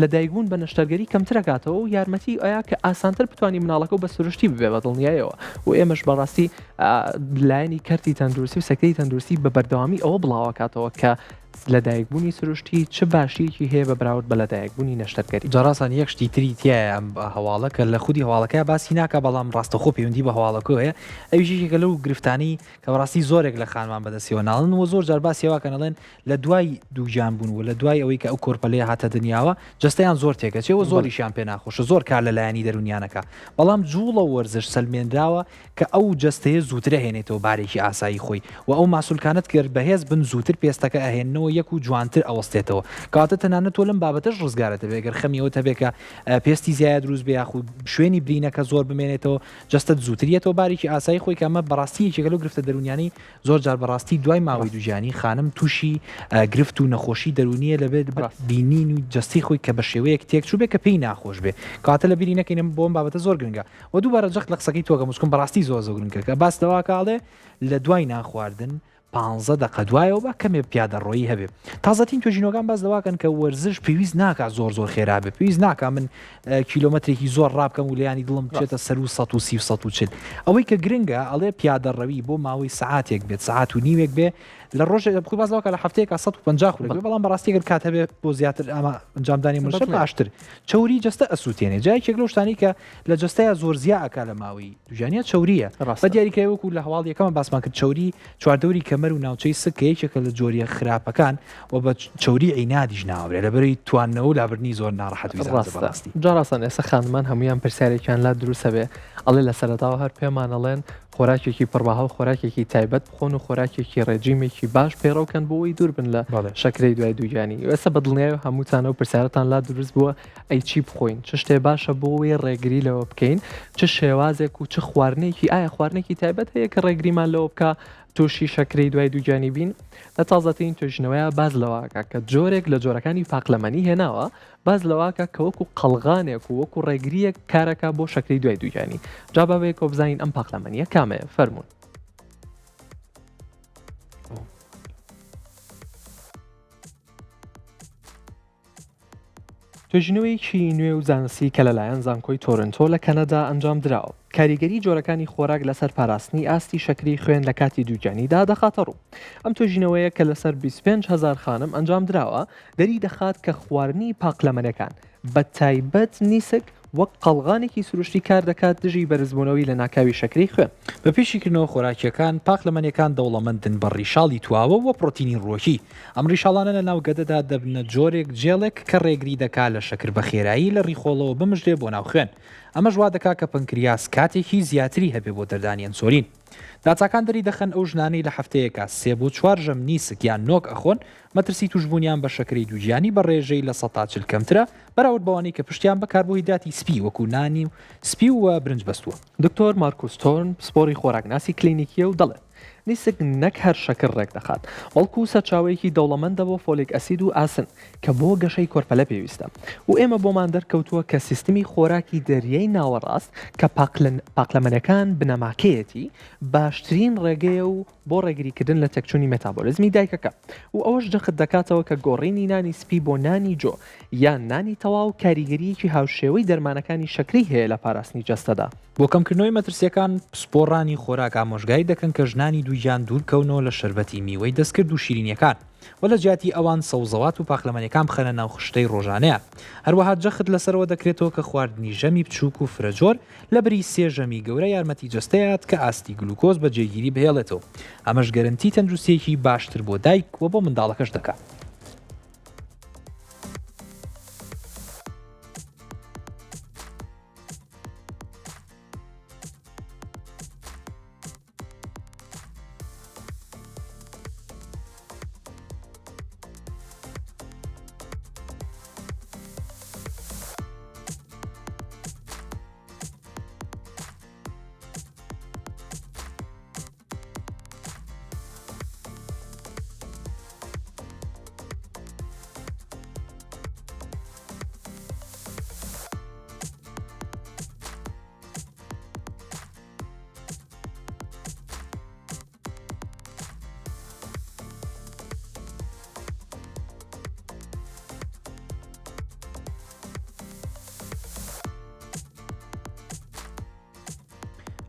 لە دایکبوون بە نەشتەرگەری کەمترەکاتەوە و یارمەتی ئایا کە ئاسانتر بتوانانی مناڵەکە و بە سروشتی ببێ بە دڵنیایەوە و ئێمەش بەڕاستی لایەنی کەرتی تەندروستی و سەکەی تەندروستی بە بەردەوامی ئەوە بڵاوکاتەوە کە لە دایکبوونی سروشتی چه باشیەکی هەیە بە بەراورد بە لە دایکبوونی نەشتەرگەری جاراسان یەک شتی تری تایە ئەم هەواڵەکە لە خودی هەواڵەکە باسی ناکە بەڵام ڕاستەخۆ پەیوەندی بە هەواڵەکە هەیە ئەویژێکە لەو گرفتانی کە بەڕاستی زۆرێک لە خانمان بەدەستیەوە ناڵن و زۆر جار باسیەوە کەنەڵێن لە دوای دووجان بوون و لە دوای ئەوەی کە ئەو کۆرپەلەیە هاتە دنیاوە جستەیان زۆر تێکەچێەوە زۆریشیان پێ ناخۆشە زۆر کار لە لایەنی دەرونیانەکە بەڵام جوڵە وەرزش سەلمێنراوە کە ئەو جستەیە زووترە هێنێتەوە بارێکی ئاسایی خۆی و ئەو ماسوولکانت کرد بەهێز بن زووتر پێستەکە ئەهێننەوە یەک و جوانتر ئەوەستێتەوە کاتە تەنانەت تۆ لەم بابەتەش ڕزگارەتە بێگەر خەمیەوە هەبێت کە پێستی زیاد دروست بێ یاخود شوێنی برینەکە زۆر بمێنێتەوە جستت زووتریەوە بارێکی ئاسایی خۆی کە ئەمە بەڕاستی یەکێکە گرفتە دەرونیانی زۆر جار بەڕاستی دوای ماوەی دووجانی خانم تووشی گرفت و نەخۆشی دەرونیە لەبێت بینین و جستی خۆی کە بە شێوەیەک تێکچوو بێ کە پێی ناخۆش بێ کاتە لە بیری نەکەینم بۆم بابەتە زۆر گرنگە و دووبارە جەخت لە قسەکەی تۆکە مسکم بەڕاستی زۆر گرنگە کە باس دەوا کاڵێ لە دوای ناخواردن 15 دقە دوایەوە بە کەمێ پیادەڕۆیی هەبێ تازەتین توێژینەکان باز دەواکەن کە وەرزش پێویست ناکات زۆر خێرا بێ پێویست ناکە من کیلۆمەترێکی زۆر ڕابکەم و لایانی دڵم بچێتە سەر و 140 ئەوەی کە گرنگە ئەڵێ پیادەڕەوی بۆ ماوەی سعاتێک بێت سعات و نیوێک بێ لە ڕۆژ بخوی بازەوەکە لە هەفتەیەکە 150 خولێک بەڵام بەڕاستیگەر کات هەبێ بۆ زیاتر ئەمە ئەنجامدانی مشت باشتر چوری جستە ئەسووتێنێ جایەکێک لەو شتانی کە لە جستەیە زۆر زیاکە لە ماوەی دوژانیە چوریە بە دیاریکەوەکو لە هەواڵ یەکەمە باسمان کرد چوری چواردەوری کەمەر و ناوچەی سک یەکێکە لە جۆریە خراپەکان و بە چوری عینادیش ناوێ لەبەری توانەوە و لابرنی زۆر ناڕەحەت ڕاستی جاڕاستان ئێستا خانمان هەمویان پرسیارێکیان لا دروستە بێ ئەڵێ لە سەرەتاوە هەر پێمانەڵێن خۆراکێکی پڕباها و خۆراکێکی تایبەت بخۆن و خۆراکێکی ڕێجیمێکی باش پێڕەوکەن بۆەوەی دوور بن لە شەکرەی دوای دووجانی ئێستا بەدڵنیای هەمووتانە و پرسیارەتان لا دروست بووە ئەی چی بخۆین چ شتێ باشە بۆەوەی ڕێگری لەوە بکەین چ شێوازێک و چ خواردنێکی ئایا خواردنێکی تایبەت هەیە کە ڕێگریمان لەوە بکە تووشی شەکرەی دوای دووجانی بین لە تازەترین توێژنەوەیە باز لەواکە کە جۆرێک لە جۆرەکانی پاقلەمەنی هێناوە باز لەواکە کە وەکو قەڵغانێک و وەکو ڕێگریەک کارەکە بۆ شەکرەی دوای دووجانی جا بەوەیە کۆ بزانین ئەم پاقلەمەنیە کامەیە فەرموون توێژینەوەیەکی نوێ و زانستی کە لەلایەن زانکۆی تۆرنتۆ لە کەنەدا ئەنجام دراوە کاریگەری جۆرەکانی خۆراک لەسەر پاراستنی ئاستی شەکری خوێن لە کاتی دووجانیدا دەخاتە ڕوو ئەم توێژینەوەیە کە لەسەر 25,000 خانم ئەنجام دراوە دەری دەخات کە خواردنی پاقلەمەنەکان بە تایبەت نیسک وەک قەڵغانێکی سروشتی کار دەکات دژی بەرزبوونەوەی لە ناکاوی شەکری خوێن بە پێشیکردنەوە خۆراکیەکان پاقلەمەنیەکان دەوڵەمەندن بە ڕیشاڵی تواوە و پرۆتینی ڕۆکی ئەم ڕیشاڵانە لە ناو گەدەدا دەبنە جۆرێک جێڵێک کە ڕێگری دەکات لە شەکر بە خێرایی لە ڕیخۆڵەوە بمژدێ بۆ ناو خوێن ئەمەش وا دەکات کە پنکریاس کاتێکی زیاتری هەبێ بۆ دەردانی ئەنسۆلین داچەکان دەری دەخەن ئەو ژنانەی لە هەفتەیەکە 3 بۆ 4 ژەم نیسک یان نۆک ئەخۆن مەترسی توشبوونیان بە شەکری دووجانی بە ڕێژەی لە 140 کەمترە بەراورد بەوانەی کە پشتیان بە کاربۆهیدراتی سپی وەکو نانی و سپی و برنج بەستووە دکتۆر مارکوس تۆرن پسپۆری خۆراکناسی کلینیکیە و دەڵێت نیسک نەک هەر شەکر ڕێک دەخات بەڵکو سەرچاوەیەکی دەوڵەمەندە بۆ فۆلیک ئەسید و ئاسن کە بۆ گەشەی کۆرپەلە پێویستە و ئێمە بۆمان دەرکەوتووە کە سیستمی خۆراکی دەریای ناوەڕاست کە پاقلەمەنەکان بنەماکەیەتی باشترین ڕێگەیە و بۆ ڕێگریکردن لە تێکچوونی مێتابۆلیزمی دایکەکە و ئەوەش دەخت دەکاتەوە کە گۆڕینی نانی سپی بۆ نانی جۆ یان نانی تەواو کاریگەریەکی هاوشێوەی دەرمانەکانی شەکری هەیە لە پاراستنی جەستەدا بۆ کەمکردنەوەی مەترسیەکان پسپۆڕانی خۆراک ئامۆژگاری دەکەن کە ژنانی دووجان دوورکەونەوە لە شەربەتی میوەی دەستکرد و شیرینیەکان و لە جیاتی ئەوان سەوزەوات و پاقلەمەنیەکان بخەنە ناو خشتەی ڕۆژانەیە هەروەها جەخت لەسەرەوە دەکرێتەوە کە خواردنی ژەمی بچووک و فرەجۆر لە بری 3 ژەمی گەورە یارمەتی جستەیەات کە ئاستی گلوکۆز بە جێگیری بهێڵێتەوە ئەمەش گەرنتی تەندروستیەکی باشتر بۆ دایک و بۆ منداڵەکەش دەکات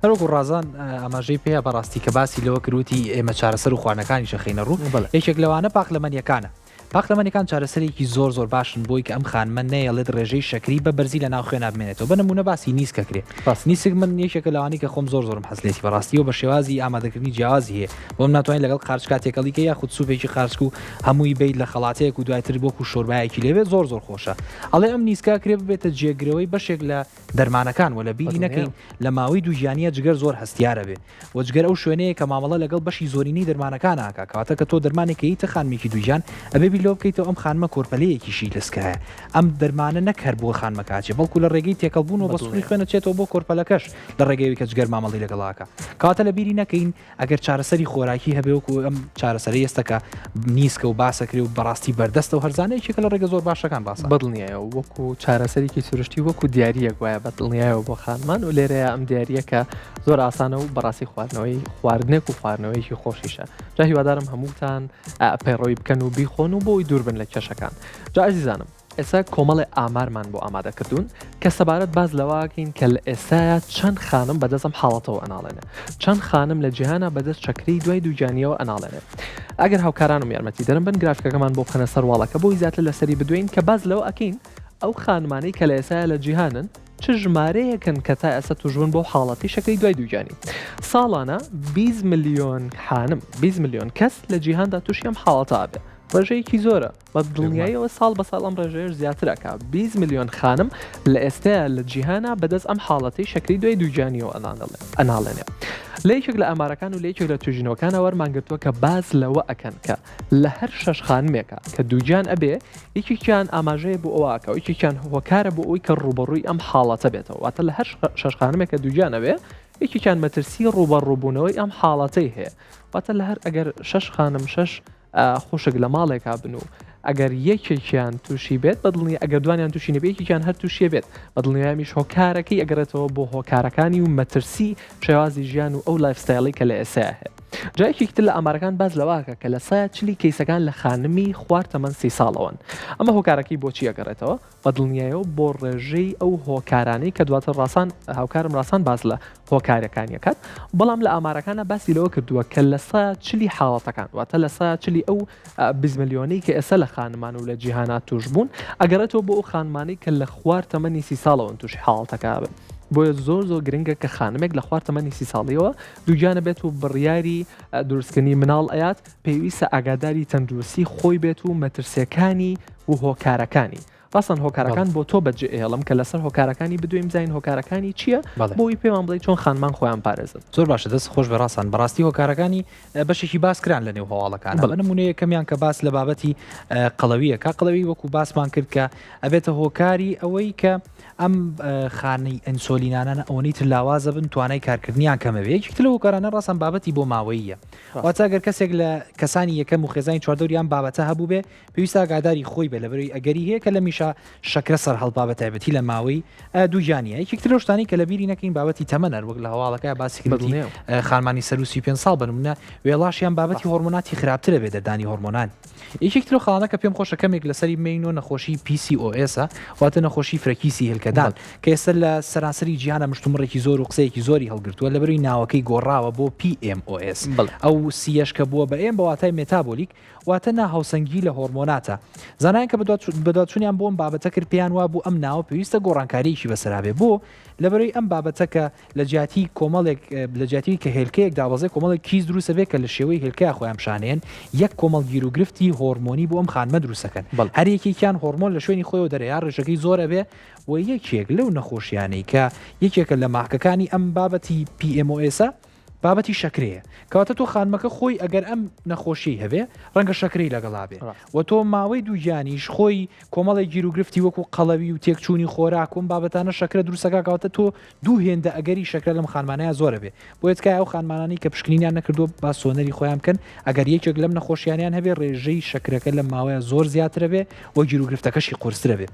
هەروەکو ڕازان ئاماژەی پێیا بەڕاستی کە باسی لەوە کروتی ئێمە چارەسەر و خوانەکانی شەخینە ڕوو یەکێک لەوانە پاقلەمەنیەکانە پاقلەمەنیەکان چارەسەرێکی زۆر باشن بۆی کە ئەم خانمە نەیەڵێت ڕێژەی شەکری بە بەرزی لە ناو خوێنە بمێنێتەوە بە نمونە باسی نیسکە کرێ نیسک من یەکێکە لەوانی کە خۆم زۆرم حەزلێتی بەڕاستی و بە شێوازی ئامادەکردنی جیازی هەیە بۆم ناتوانین لەگەڵ خارج کاتێکەڵیکە یاخود سوپێکی خارجک و هەمووی بیت لە خەڵاتەیەک و دوایتر بۆکو شۆربایەکی لێبێت زۆر خۆشە ئەڵێ ئەم نیسکا کرێ ببێتە جێگرەوەی بەشێک لە دەرمانەکان و لە بیری نەکەین لە ماوەی دووژیانیە جگەر زۆر هەستیارە بێ وەجگەر ئەو شوێنەیە کە مامەڵە لەگەڵ بەشی زۆرینەی دەرمانەکان ئاکا کەواتە کە تۆ دەرمانێکیتە خانمێکی دووژیان ئەبێ بیلۆ بکەیتەوە ئەم خانمە کۆرپەلەیەکیشی لەسکایە ئەم دەرمانە نەکەر بۆ خانمەکچێ بەڵکو لە ڕێگەی تێکەڵبوونەوە بە سوی خوێنە چێتەوە بۆ کۆرپەلەکەش لە ڕێگەوی کە جگەر مامەڵی لەگەڵاکە کاتە لە بیری نەکەین ئەگەر چارەسەری خۆراکی هەبێوەکو ئەم چارەسەری ئێستەکە نیسکە و باسەکری و بەڕاستی بەردەستە و هەرزانەیەکێکە لە ڕێگە زۆر باشەکان باس بەدڵنیایەوە وەکو چارەسەرێکی سروشتی وەکو دیاریەک وایە بەدڵنیایەوە بۆ خانمان و لێرەیە ئەم دیاریەکە زۆر ئاسانە و بەڕاستی خواردنەوەی خواردنێک و خواردنەوەیکی خۆشیشە جا هیوادارم هەمووتان پەیڕۆی بکەن و بیخۆن و بۆی دوور بن لە کێشەکان جا ئازیزانم ئێستا کۆمەڵی ئامارمان بۆ ئامادەکردوون کە سەبارەت باز لەواکەین کە لە ئێستاە چەند خانم بەدەستم حاڵەتەوە ئەناڵێنێ چەند خانم لە جیهانە بەدەست چەکری دوای دووجانیەوە ئەناڵێنێ ئەگەر هاوکارانم یارمەتی دەرم بن گرافیکەکەمان بۆ بخەنە سەرواڵەکە بۆی زیاتر لەسەری بدوین کە باز لەوە ئەکەین ئەو خانمانەی کە لە ئێستاە لە جیهانن چ ژمارەیەکن کە تا ئێستا توژبوون بۆ حاڵەتی شەکری دوای دووجانی ساڵانە 20 ملیۆن خانم 20 ملیۆن کەس لە جیهاندا تووشی ئەم حاڵەتە ئابێ ڕێژەیەکی زۆرە بە دڵنیاییەوە ساڵ بە ساڵ ئەم ڕێژەیەش زیاترەکە 20 ملیۆن خانم لە ئێستاە لە جیهانە بەدەست ئەم حاڵەتی شەکری دوای دووجانیەوە ئەناڵێنێ لە یەکێک لە ئەمارەکان و لە یەکێک لە توژینەوەکانە وەرمانگرتووە کە باز لەوە ئەکەن کە لە هەر شەش خانمێکە کە دووجان ئەبێ یەکێکیان ئاماژەیە بۆ ئەوواکە و یەکێکیان هۆکارە بۆ ئەوی کە ڕوبەڕووی ئەم حاڵەتە بێتەوە واتە لە هەر شەش خانمێکە دووجان ئەبێ یەکێکیان مەترسی ڕوبەڕووبوونەوەی ئەم حاڵەتەی هەیە واتە لە هەر ئەگەر شەش خانم شەش خۆشک لە ماڵێکا بن و ئەگەر یەکێکیان تووشی بێت بەدڵنی ئەگەر دوانیان تووشی نەبێکیان هەر تووشیە بێت بەدڵنیامیش هۆکارەکەی ئەگەرێتەوە بۆ هۆکارەکانی و مەترسی شێوازی ژیان و ئەو لایفستایلی کە لە ئێستا هەیە جایەکێکتر لە ئەمارەکان باز لەواکە کە لە 140 کەیسەکان لە خانمی خوارد تەمەن 30 ساڵەوەن ئەمە هۆکارەکەی بۆچی ئەگەڕێتەوە بەدڵنیایەوە بۆ ڕێژەی ئەو هۆکارانەی کە دواتر ڕاستان هاوکارم ڕاستان باز لە هۆکارەکانیەکەت بەڵام لە ئامارەکانە باسی لەوە کردووە کە لە 140 حاڵەتەکان واتە لە 140 ئەو 20 ملیۆنەی کە ئێستا لە خانمان و لە جیهانات توش بوون ئەگەڕێتەوە بۆ ئەو خانمانەی کە لە خوارد تەمەنی 30 ساڵەوەن تووشی حاڵەتەکە بن بۆیە زۆر گرنگە کە خانمێک لە خوارد تەمەنی 30 ساڵیەوە دووجانە بێت و بڕیاری دروستکردنی مناڵ ئەیات پێویستە ئاگاداری تەندروستی خۆی بێت و مەترسیەکانی و هۆکارەکانی ڕاستن هۆکارەکان بۆ تۆ بەجێ ئێڵم کە لەسەر هۆکارەکانی بدویم زین هۆکارەکانی چییە بۆی پێمان بڵێ چۆن خانمان خۆیان پارێزن زۆر باشە دەست خۆش بە ڕاستان بەڕاستی هۆکارەکانی بەشێکی باسکران لە نێو هەواڵەکان بە نمونەیە کەمیان کە باس لە بابەتی قەڵەویە کا قەڵەوی وەکو باسمان کرد کە ئەبێتە هۆکاری ئەوەی کە ئەم خانەی ئەنسۆلینانە ئەوەی تر لاوازە بن توانای کارکردنیان کەمەوێ یەکێک لە هۆکارانە ڕاستن بابەتی بۆ ماوەیە واتە ئەگەر کەسێک لە کەسانی یەکەم و خێزانی چواردەوریان بابەتە هەبوو بێ پێویستە ئاگاداری خۆی بێ لەبەرەوەی ئەگەری هەیە کە لە میشە شەکرە سەر هەڵبا بە تایبەتی لە ماوەی دووجانیە یەکێکتر لە شتانی کە لە بیری نەکەین بابەتی تەمەنەر وەک لە هەواڵەکە باسی کردی خانمانی سەر و 35 ساڵ بنمونە وێڵاشیان بابەتی هۆرمۆناتی خراپترە بێ دەردانی هۆرمۆنان یەکێکتر لە خاڵانە کە پێم خۆشە کەمێک لەسەری مینۆ نەخۆشی PCOS واتە نەخۆشی فرەکیسی هێلکەدان کە ئێستا لە سەرانسەری جیهانە مشتومڕێکی زۆر و قسەیەکی زۆری هەڵگرتووە لەبەروی ناوەکەی گۆڕاوە بۆ PMOS ئەو سیەش کە بووە بە ئێم بە واتای مێتابۆلیک واتە ناهاوسەنگی لە هۆرمۆناتە زانایان کە بەدواتچوونیان بۆم بابەتە کرد پێیان وا بوو ئەم ناوە پێویستە گۆڕانکاریی بەسەرابێ بۆ لەبەرەوەی ئەم بابەتەکە لە جیاتی کۆمەڵێک لە جیاتی کە هێلکەیەک دابەزێ کۆمەڵێک کیس دروستە بێت کە لە شێوەی هێلکەیە خۆیان شانێن یەک کۆمەڵ گیر و گرفتی هۆرمۆنی بۆ ئەم خانمە دروستەکەن هەر یەکێکیان هۆرمۆن لە شوێنی خۆیەوە دەرەیە ڕێژەکەی زۆرە بێ و یەکێک لەو نەخۆشیانەی کە یەکێکە لە ماکەکانی ئەم بابەتی PMOS بابەتی شەکرەیە کەواتە تۆ خانمەکە خۆی ئەگەر ئەم نەخۆشی هەبێ ڕەنگە شەکرەی لەگەڵا بێ و تۆ ماوەی دووجانیش خۆی کۆمەڵی گیر و گرفتی وەکو قەڵەوی و تێکچوونی خۆراکۆم بابەتانە شەکرە دروستەکە کەواتە تۆ دوو هێندە ئەگەری شەکرە لەم خانمانەیە زۆرە بێ بۆ یەکای ئەو خانمانانی کە پشکنینیان نەکردو با سۆنەری خۆیان بکەن ئەگەر یەکێک لەم نەخۆشییانیان هەبێ ڕێژەی شەکرەکە لە ماوەیە زۆر زیاترە بێ و گیر و گرفتەکەشی قورسرە بێ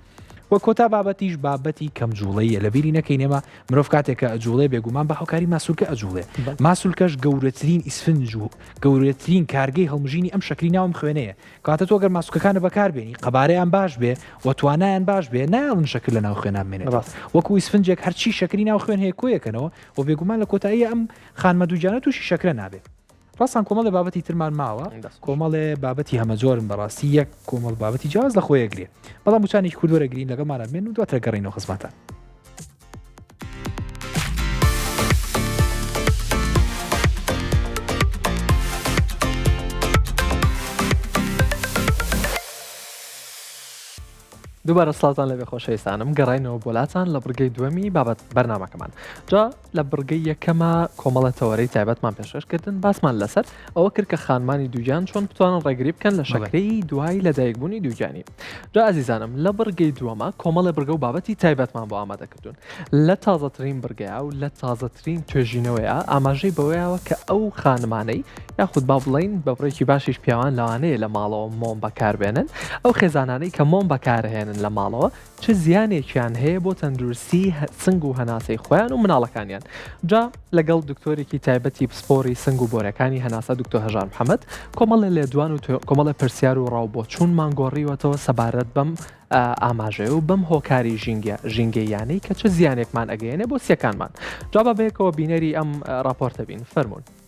وە کۆتا بابەتیش بابەتی کەمجوڵەیە لە بیری نەکەینێمە مرۆڤ کاتێکە ئەجوڵێ بێگومان بە هۆکاری ماسوولکە ئەجوڵێ ماسوولکەش گەورەترین ئیسفنج و گەورەترین کارگەی هەڵمژینی ئەم شکلی ناوم خوێنەیە کاتە تۆ گەر ماسوولکەکانە بەکاربێنی قەبارەیان باش بێ و توانایان باش بێ نایڵن شکل لە ناو خوێنان بێنێت وەکو ئیسفنجێک هەرچی شکری ناو خوێن هەیە کۆیەکەنەوە و بێگومان لە کۆتایی ئەم خانمە دووجانە تووشی شەکرە نابێت ڕاستان کۆمەڵی بابەتی ترمان ماوە کۆمەڵێ بابەتی هەمەجۆرن بەڕاستی یەک کۆمەڵ بابەتی جیاواز لە خۆیەگرێ بەڵام موچانێکی کوردوەرەگرین لەگەڵمانە بێن و دواترە گەڕینەوە خزمەتان دووبارە سڵاتان لەبێ خۆشەویستانم گەڕینەوە بۆلاتان لە بڕگەی دووەمی بابەت بەرنامەکەمان جا لە بڕگەی یەکەمە کۆمەڵە تەوەرەی تایبەتمان پێشکەشکردن باسمان لەسەر ئەوە کرد کە خانمانی دووجان چۆن بتوانن ڕێگری بکەن لە شەکرەی دوای لەدایکبوونی دووجانی جا ئازیزانم لە بڕگەی دووەمە کۆمەڵە بڕگە و بابەتی تایبەتمان بۆ ئامادەکردوون لە تازەترین بڕگەیە و لە تازەترین توێژینەوەیە ئاماژەی بەوەیەوە کە ئەو خانمانەی یاخود با بڵین بە بڕێکی باشیش پیاوان لەوانەیە لە ماڵەوە مۆم بەکاربێنن ئەو خێزانانەی کە مۆم بەکارهێنن لە ماڵەوە چه زیانێکیان هەیە بۆ تەندروستی سنگ و هەناسەی خۆیان و مناڵەکانیان جا لەگەڵ دکتۆرێکی تایبەتی پسپۆری سنگ و بۆرەکانی هەناسە دکتۆر هەژار محەممەد کۆمەڵە لێدوان و کۆمەڵە پرسیار و ڕاوبۆچوونمان گۆڕیوەتەوە سەبارەت بەم ئاماژەیە و بەم هۆکاری ژینگەیانەی کە چه زیانێکمان ئەگەیەنێ بۆ سیەکانمان جا بە بەیەکەوە بینەری ئەم راپۆرتە بین فەرمونون.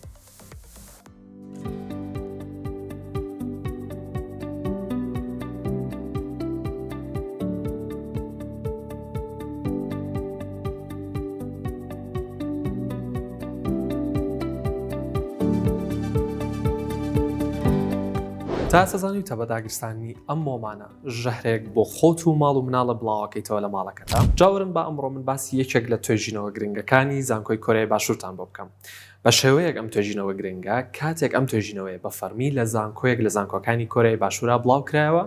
تا سەزانی تە بەداگرستانی ئەم مۆمانە ژەهرێک بۆ خۆت و ماڵ و مناڵە بڵاوەکەیتەوە لە ماڵەکەتە جاورن با ئەمڕۆ من باسی یەکێک لە توێژینەوە گرنگەکانی زانکۆی کۆرەی باشوورتان بۆ بکەم بە شێوەیەک ئەم توێژینەوە گرنگە کاتێک ئەم توێژینەوەی بە فەرمی لە زانکۆیەک لە زانکۆکانی کۆرەی باشوورە بڵاو کرایەوە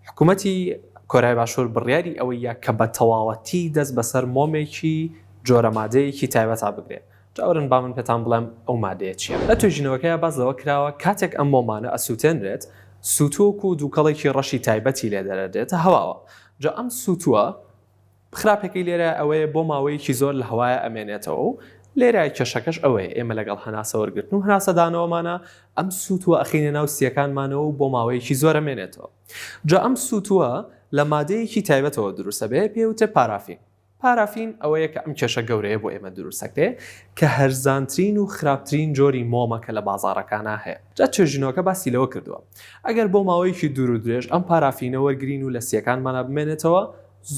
حکوومەتی کۆرەی باشوور بڕیاری ئەوەیە کە بە تەواوەتی دەست بەسەر مۆمێکی جۆرە مادەیەکی تایبەتا بگرێت جاورن با من پێتان بڵێم ئەو مادەیە چییە لە توێژینەوەکەیە باز لەوە کراوە کاتێک ئەم مۆمانە ئەسووتێنرێت سوتۆک و دووکەڵێکی ڕەشی تایبەتی لێ دەردێتە هەواوە جا ئەم سوتووە خراپەکەی لێرە ئەوەیە بۆ ماوەیەکی زۆر لە هەوایە ئەمێنێتەوە و لێرە کێشەکەش ئەوەیە ئێمە لەگەڵ هەناسە وەرگرتن و هەناسەدانەوەمانە ئەم سوتووە ئەخینە ناو سیەکانمانەوە و بۆ ماوەیەکی زۆر ئەمێنێتەوە جا ئەم سوتووە لە مادەیەکی تایبەتەوە دروستە بێ پێوتە پارافین پارافین ئەوەیە کە ئەم کێشە گەورەیە بۆ ئێمە دروستەکرێ کە هەرزانترین و خراپترین جۆری مۆمەکە لە بازاڕەکانە هەیە جا توێژینەوەکە باسی لەوە کردووە ئەگەر بۆ ماوەیەکی دوور و درێژ ئەم پارافینە وەرگرین و لە سیەکانمانە بمێنێتەوە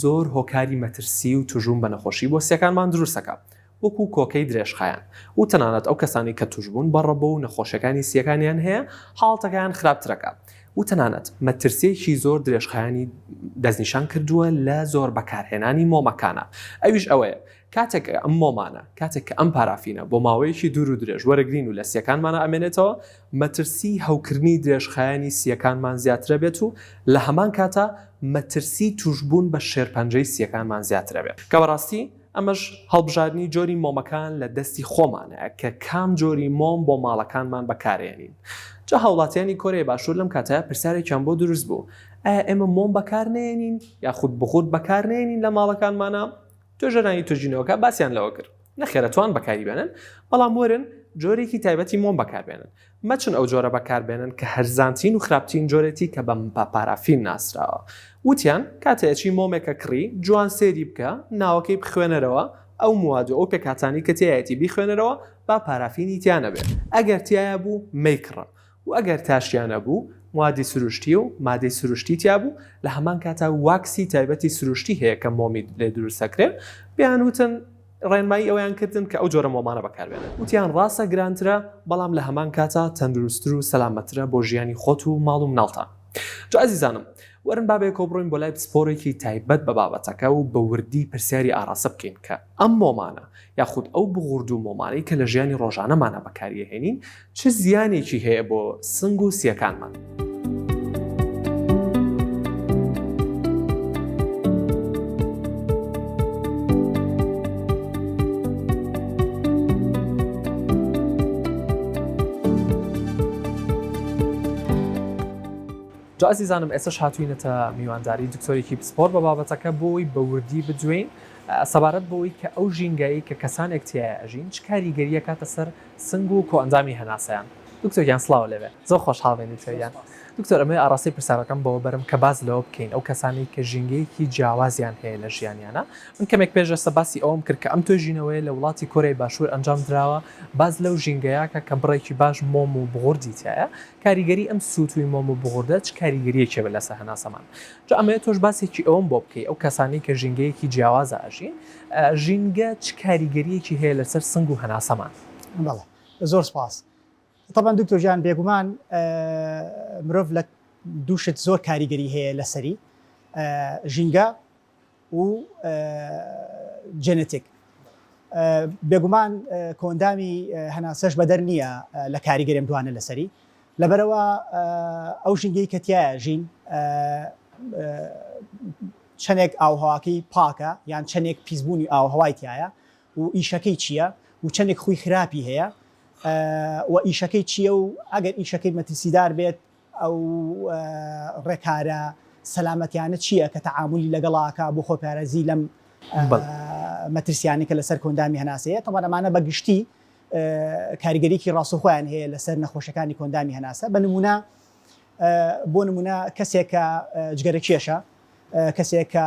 زۆر هۆکاری مەترسی و توژوون بە نەخۆشی بۆ سیەکانمان دروستەکە وەکو کۆکەی درێژخایان و تەنانەت ئەو کەسانی کە توژبوون بەڕەبە و نەخۆشیەکانی سیەکانیان هەیە حاڵەتەکەیان خراپترەکە و تەنانەت مەترسیەکی زۆر درێژخایانی دەستنیشان کردووە لە زۆر بەکارهێنانی مۆمەکانە ئەویش ئەوەیە کاتێک ئەم مۆمانە کاتێک کە ئەم پارافینە بۆ ماوەیەکی دوور و درێژ وەرەگرین و لە سیەکانمانە ئەمێنێتەوە مەترسی هەوکردنی درێژخایانی سیەکانمان زیاترە بێت و لە هەمان کاتە مەترسی توشبوون بە شێرپەنجەی سیەکانمان زیاترە بێت کە بەڕاستی ئەمەش هەڵبژاردننی جۆری مۆمەکان لە دەستی خۆمانەیە کە کام جۆری مۆم بۆ ماڵەکانمان بەکارێنین جا هاوڵاتیانی کۆرەی باشوور لەم کاتەیە پرسیارێکیان بۆ دروست بوو ئایا ئێمە مۆم بەکارنێنین یاخود بخود بەکارنێنین لە ماڵەکانمانە توێژەرانی توێژینەوەکە باسییان لەوە کرد نەخێرەتوان بەکاری بێنن بەڵام وەرن جۆرێکی تایبەتی مۆم بەکاربێنن مەچن ئەو جۆرە بەکاربێنن کە هەرزانترین و خراپترین جۆرێتی کە بە پارافین ناسراوە وتیان کاتێکی مۆمێکە کڕی جوان سێری بکە ناوەکەی بخوێنەرەوە ئەو مواد و ئەو پێکاتانی کە تایەتی بیخوێنەرەوە با پارافینی تیانە بێت ئەگەر تایە بوو میکڕە و ئەگەر تاشیانە بوو موادی سروشتی و مادەی سروشتی تیا بوو لە هەمان کاتە واکسی تایبەتی سروشتی هەیە کە مۆمی لێ دروستەکرێت بیان وتن ڕێنمایی ئەویان کردن کە ئەو جۆرە مۆمانە بەکاربێنن وتیان ڕاستە گرانترە بەڵام لە هەمان کاتە تەندروستتر و سەلامەترە بۆ ژیانی خۆت و ماڵ و مناڵتان جا ئازیزانم وەرن بابێ کۆبڕۆین بۆ لای پسپۆرێکی تایبەت بە بابەتەکە و بە وردی پرسیاری ئاراسە بکەین کە ئەم مۆمانە یاخود ئەو بغورد و مۆمانەی کە لە ژیانی ڕۆژانەمانە بەکاریهێنین چه زیانێکی هەیە بۆ سنگ و سیەکانمان جا ئازیزانم ئێستش هاتووینەتە میوانداری دکتۆرێکی پسپۆر بە بابەتەکە بۆی بە وردی بدوێن سەبارەت بەوەی کە ئەو ژینگایی کە کەسانێک تایە ئەژین چ کاریگەریە کاتە سەر سنگ و کۆئەندامی هەناسەیان. دکتۆریان سڵاو لێبێ زۆر خۆشحاڵ دکتۆریان. دکتۆر ئەمە ئاڕاستی پرسیارەکەم بەوە بەرم کە باز لەوە بکەین ئەو کەسانی کە ژینگەیەکی جیاوازیان هەیە لە ژیانیانە. من کەمێک پێشەسە باسی ئەوم کرد کە ئەم توێژینەوەی لە وڵاتی کۆرەی باشوور ئەنجام درراوە باز لەو ژینگەیەکە کە بڕێکی باش مۆم و بغوردی تایە کاریگەری ئەم سووتوی مۆم و بغوردە چ کاریگەریەکێ بە لەسەر هەناسەمان. جا ئەمەیە تۆش باسێکی ئەوم بۆ بکەی ئەو کەسانی کە ژینگەیەکی جیاوازە ئەژین ژینگە چ کاریگەریەکی هەیە لەسەر سنگ و هەناسەمان. بەڵێ زۆر سپاس. طبعا دکتۆر جان بێگومان مرۆڤ لە دووشت زۆر کاریگەری هەیە لەسەری ژینگە و جێنێتیک. بێگومان کۆندامی هەناسەش بەدەر نییە لە کاریگەریم دوانە لەسەری لەبەرەوە ئەو ژینگەی کە تایە ژین چەندێک ئاوهەواکەی پاکە یان چەندێک پیسبوونی ئاوهەوای تایە و ئیشەکەی چییە و چەندێک خۆی خراپی هەیە و ئیشەکەی چییە و ئەگەر ئیشەکەی مەترسیدار بێت ئەو ڕێکارە سەلامەتیانە چییە کە تەعاملی لەگەڵاکە بۆ خۆپارێزی لەم مەترسیانێکە لەسەر کۆندامی هەناسەیە. تەمان ئەمانە بەگشتی کاریگەریکی ڕاستەوخۆیان هەیە لەسەر نەخۆشەکانی کۆندامی هەناسە. بە نمونە بۆ نمونە کەسێک کە جگەرە کێشە کەسێک کە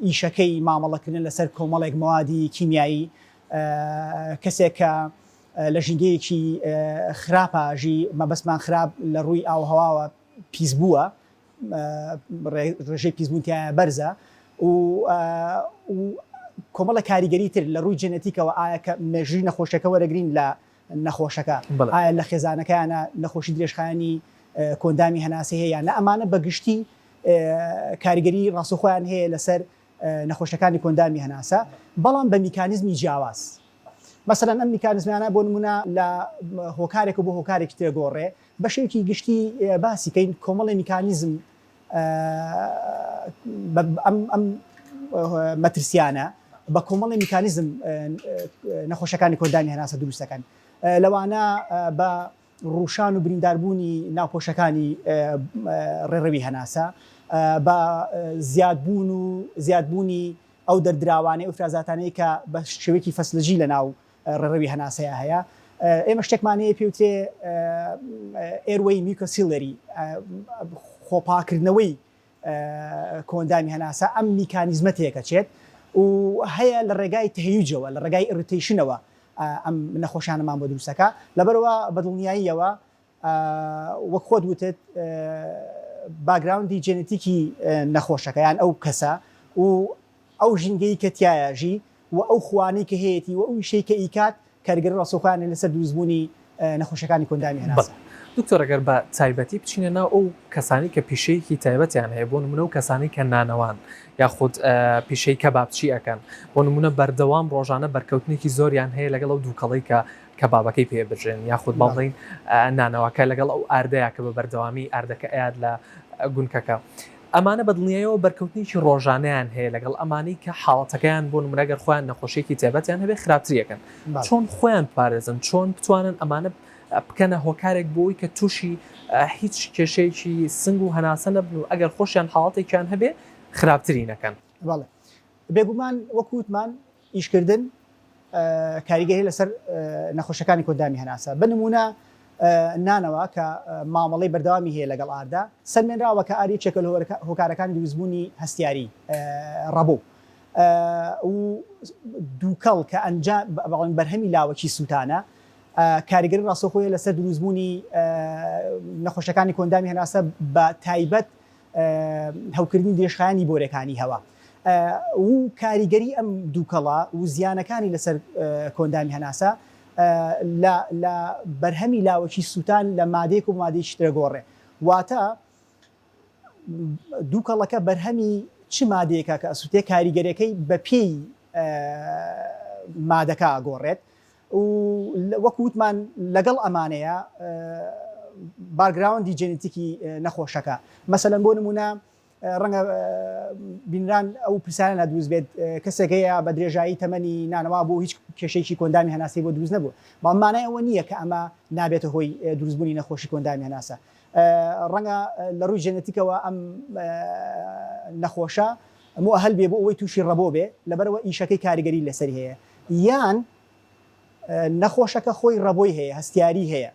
ئیشەکەی مامەڵەکردن لەسەر کۆمەڵێک موادی کیمیایی کەسێک کە لە ژینگەیەکی خراپاژی مەبەستمان خراپ لە ڕووی ئاوهەواوە پیس بووە ڕێژەی پیسبوونتیایە بەرزە و کۆمەڵە کاریگەری تر لە ڕووی جێنێتیکەوە ئایا کە مێژووی نەخۆشەکە وەرەگرین لە نەخۆشەکە ئایا لە خێزانەکانە نەخۆشی درێژخایانی کۆندامی هەناسە هەیە یان ئەمانە بەگشتی کاریگەری ڕاستەوخۆیان هەیە لەسەر نەخۆشەکانی کۆندامی هەناسە بەڵام بە میکانیزمی جیاواز. مثلەن ئەم میکانیزمانە بۆ نمونە لە هۆکارێک و بۆ هۆکارێکی تێگۆڕێ بەشێکی گشتی باسی کەین کۆمەڵی میکانیزم ئەم مەترسیانە بە کۆمەڵی میکانیزم نەخۆشەکانی کۆندامی هەناسە دروستەکەن لەوانە بە ڕوشان و برینداربوونی ناوپۆشەکانی ڕێڕەوی هەناسە بە زیادبوونی ئەو دەردراوانەی و فرازاتانەی کە بە شێوەیەکی فەسلجی لە ناو ڕێڕەوی هەناسەیە هەیە. ئێمە شتێکمانەیە پێوترێ ئێروەی میکۆسیلەری خۆپاکردنەوەی کۆندامی هەناسە ئەم میکانیزمە تێکەچێت و هەیە لە ڕێگای تهیجەوە لە ڕێگای ئیریتیشنەوە ئەم نەخۆشانەمان بۆ دروستەکە لەبەرەوە بەدڵنیاییەوە وەک خۆت وتت باگراوندی جێنێتیکی نەخۆشەکەیان ئەو کەسە و ئەو ژینگەی کە تایەژی و ئەو خوانەی کە هەیەی و ئەو شەی کە ئیکات کارگەری ڕاستەوخۆیان لەسەر دروستبوونی نەخۆشەکانی کۆندامی هەناسە. دکتۆر ئەگەر بە تایبەتی بچینە ناو ئەو کەسانی کە پیشەیەکی تایبەتیان هەیە بۆ نمونە و کەسانی کە نانەوان یاخود پیشەی کەبابچی ئەکەن بۆ نمونە بەردەوام ڕۆژانە بەرکەوتنێکی زۆریان هەیە لەگەڵ ئەو دووکەڵی کە کەبابەکەی پێ بژێن یاخود باڵین نانەوەکە لەگەڵ ئەو ئاردەیە کە بە بەردەوامی ئاردەکە ئەیاد لە گونکەکە. ئەمانە بەدڵنیایەوە بەرکەوتنیکی ڕۆژانەیان هەیە لەگەڵ ئەمانەی کە حاڵەتەکەیان بۆ نمونەگەر خۆیان نەخۆشیێکی تایبەتیان هەبێ خراپتریەکەن چۆن خۆیان پارێزن چۆن بتوانن ئەمانە بکەنە هۆکارێک بۆی کە تووشی هیچ کێشەیەکی سنگ و هەناسە نەبن و ئەگەر خۆشیان حاڵەتێکیان هەبێ خراپتری نەکەن. بەڵێ بێگومان وەکووتمان ئیشکردن کاریگەری لەسەر نەخۆشەکانی کۆندامی هەناسە بە نمونە نانەوە کە مامەڵەی بەردەوامی هەیە لەگەڵ ئاردا سەرمێنراوە کە ئاری چێکە لە هۆکارەکانی دروستبوونی هەستیاری ڕەبوو و دووکەڵ کە بەڵام بەرهەمی لاوەکی سووتانە کاریگەری ڕاستەوخۆیە لەسەر دروستبوونی نەخۆشەکانی کۆندامی هەناسە بە تایبەت هەوکردنی درێژخایانی بۆرەکانی هەوا و کاریگەری ئەم دووکەڵە و زیانەکانی لەسەر کۆندامی هەناسە لە بەرهەمی لاوەکی سووتان لە مادەیەک و مادەیەکی ترەگۆڕێ واتە دووکەڵەکە بەرهەمی چ مادەیەکە کە ئەسووتێ کاریگەریەکەی بە پێی مادەکە ئاگۆڕێت و وەکووتمان لەگەڵ ئەمانەیە باگراوندی جێنێتیکی نەخۆشەکە مەسەلەن بۆ نمونە ڕەنگە بینران ئەو پرسیارە نەدروست بێت کەسێکەیە بە درێژایی تەمەنی نانەوا بۆ هیچ کێشەیەکی کۆندامی هەناسی بۆ دروست نەبوو بەڵام مانای ئەوە نییە کە ئەمە نابێتە هۆی دروستبوونی نەخۆشی کۆندامی هەناسە ڕەنگە لە ڕووی ژێنەتیکەوە ئەم نەخۆشە مؤهل بێ بۆ ئەوەی تووشی ڕەبۆ بێ لەبەرەوە ئیشەکەی کاریگەری لەسەر هەیە یان نەخۆشەکە خۆی ڕەبۆی هەیە هەستیاری هەیە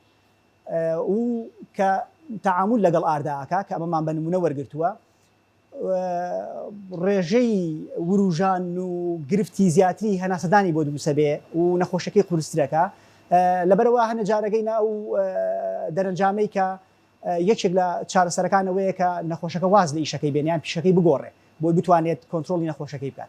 و کە تعامل لەگەڵ ئارداکە کە ئەمەمان بە نمونە وەرگرتووە ڕێژەی وروژان و گرفتی زیاتری هەناسەدانی بۆ دروسە بێ و نەخۆشەکەی قورسترەکە لەبەرەوە هەنە جارەکەینا و دەرەنجامەی کە یەکێک لە چارەسەرەکانەوەیە کە نەخۆشەکە واز لە ئیشەکەی بێنیان پیشەکەی بگۆڕێ بۆی بتوانێت کۆنتترۆلی نەخۆشەکەی بکات.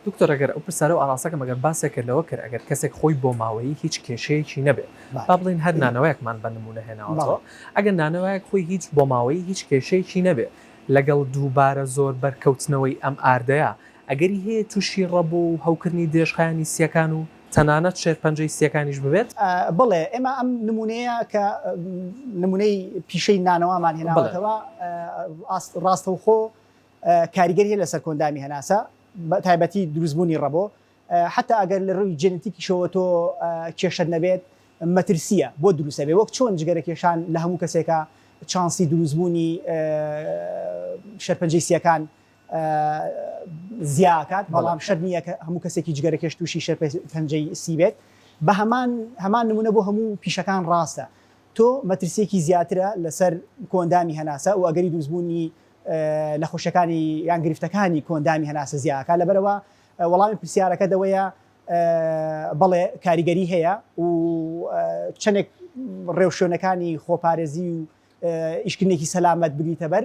دکتۆر ئەگەر ئەو پرسیارە و ئاراسەکە مەگەر باسێکرد لەوە کرد ئەگەر کەسێک خۆی بۆ ماوەیی هیچ کێشەیەکی نەبێت با بڵین هەر نانەوەیەکمان بە نمونە هێناوەوە ئەگەر نانەوەیەک خۆی هیچ بۆ ماوەیی هیچ کێشەیەکی نەبێت لەگەڵ دووبارە زۆر بەرکەوتنەوەی ئەم ئاردەیە ئەگەری هەیە تووشی ڕەبوو و هەوکردنی دێشخایانی سیەکان و تەنانەت شێرپەنجەی سیەکانیش ببێت بڵێ ئێمە ئەم نمونەیە کە نمونەی پیشەی نانەوەمان هێناوەتەوە ڕاستەوخۆ کاریگەری لەسەر کۆندامی هەناسە تایبەتی دروستبوونی ڕەبۆ حتا ئەگەر لە ڕووی جێنتیکیشەوە تۆ کێشە نەبێت مەترسیە بۆ دروستە بێ وەک چۆن جگەرە کێشان لە هەموو کەسێکە چانسی دروستبوونی شەرپەنجەی سیەکان زیاکات بەڵام شەر نییە کە هەموو کەسێکی جگەرەکەش تووشی شەرپەنجەی سی بێت بە هەمان نمونە بۆ هەموو پیشەکان ڕاستە تۆ مەترسیەکی زیاترە لەسەر کۆندامی هەناسە و ئەگەری دروستبوونی نەخۆشەکانی یان گرفتەکانی کۆندامی هەناسە زیاکە لەبەرەوە وەڵامی پرسیارەکە دەوەیە بەڵێ کاریگەری هەیە و چەندێک ڕێوشێنەکانی خۆپارێزی و ئیشکردنێکی سەلامەت بگریتە بەر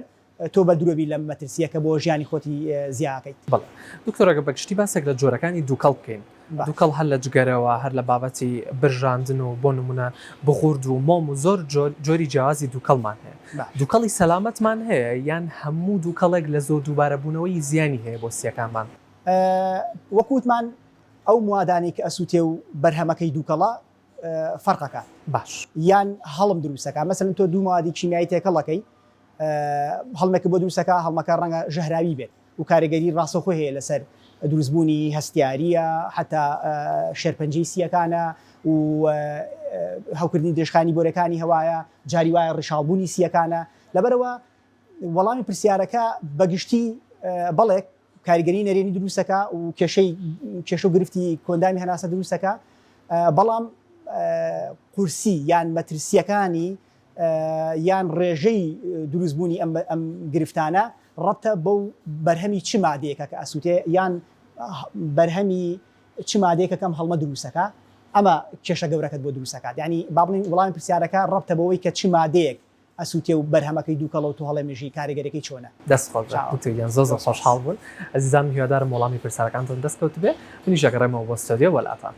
تۆ بە درۆبی لەم مەترسیەکە بۆ ژیانی خۆتی زیاکەیت. بەڵێ دکتۆرەگە بەگشتی باسێک لە جۆرەکانی دووکەڵ بکەین دووکەڵ هەر لە جگەرەوە هەر لە بابەتی برژاندن و بۆ نمونە بغورد و مۆم و زۆر جۆری جیاوازی دووکەڵمان هەیە دووکەڵی سەلامەتمان هەیە یان هەموو دووکەڵێک لە زۆر دووبارەبوونەوەی زیانی هەیە بۆ سیەکانمان وەکوتمان ئەو موادانی کە ئەسووتێ و بەرهەمەکەی دووکەڵە فەرقەکە باش یان هەڵم دروستەکە مەسەن تۆ دوو موادی کیمیایی تێکەڵەکەی هەڵمێکە بۆ دروستەکە هەڵمەکە ڕەنگە ژەهراوی بێت و کاریگەری ڕاستەوخۆ هەیە لەسەر دروستبوونی هەستیاریە حتا شێرپەنجەی سیەکانە و هەوکردنی دێشخانی بۆرەکانی هەوایە جاری وایە ڕشاڵبوونی سیەکانە لەبەرەوە وەڵامی پرسیارەکە بەگشتی بەڵێک کاریگەری نەرێنی دروستەکە و کێشە و گرفتی کۆندامی هەناسە دروستەکە بەڵام قورسی یان مەترسیەکانی یان ڕێژەی دروستبوونی ئەم گرفتانە ڕەتە بەو بەرهەمی چ مادەیەکە کە ئەسووتێ یان بەرهەمی چ مادەیەکە کەم هەڵمە دروستەکە ئەمە کێشە گەورەکەت بۆ دروستەکات ینی با بڵین وەڵامی پرسیارەکە ڕەتە بەوەی کە چ مادەیەک ئەسووتێ و بەرهەمەکەی دووکەڵە و تو هەڵێمێژی کاریگەرەکەی چۆنە دەستخۆیان زۆر خۆشحاڵ بوون ئەزیزان هیوادارم وەڵامی پرسیارەکانتان دەستکەوت بێ منیش ئەگەڕێمەوە بۆ ستۆدیۆ وەلاتان.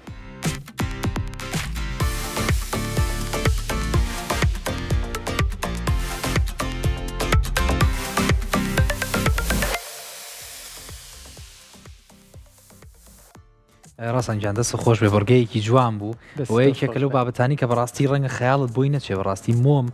ڕاستەنجان دەست خۆش بێ بەڕگەیەکی جوان بوو وەیەکێکە لەو بابەتانی کە بەڕاستی ڕەنگە خەیاڵت بۆی نەچێ بەڕاستی مۆم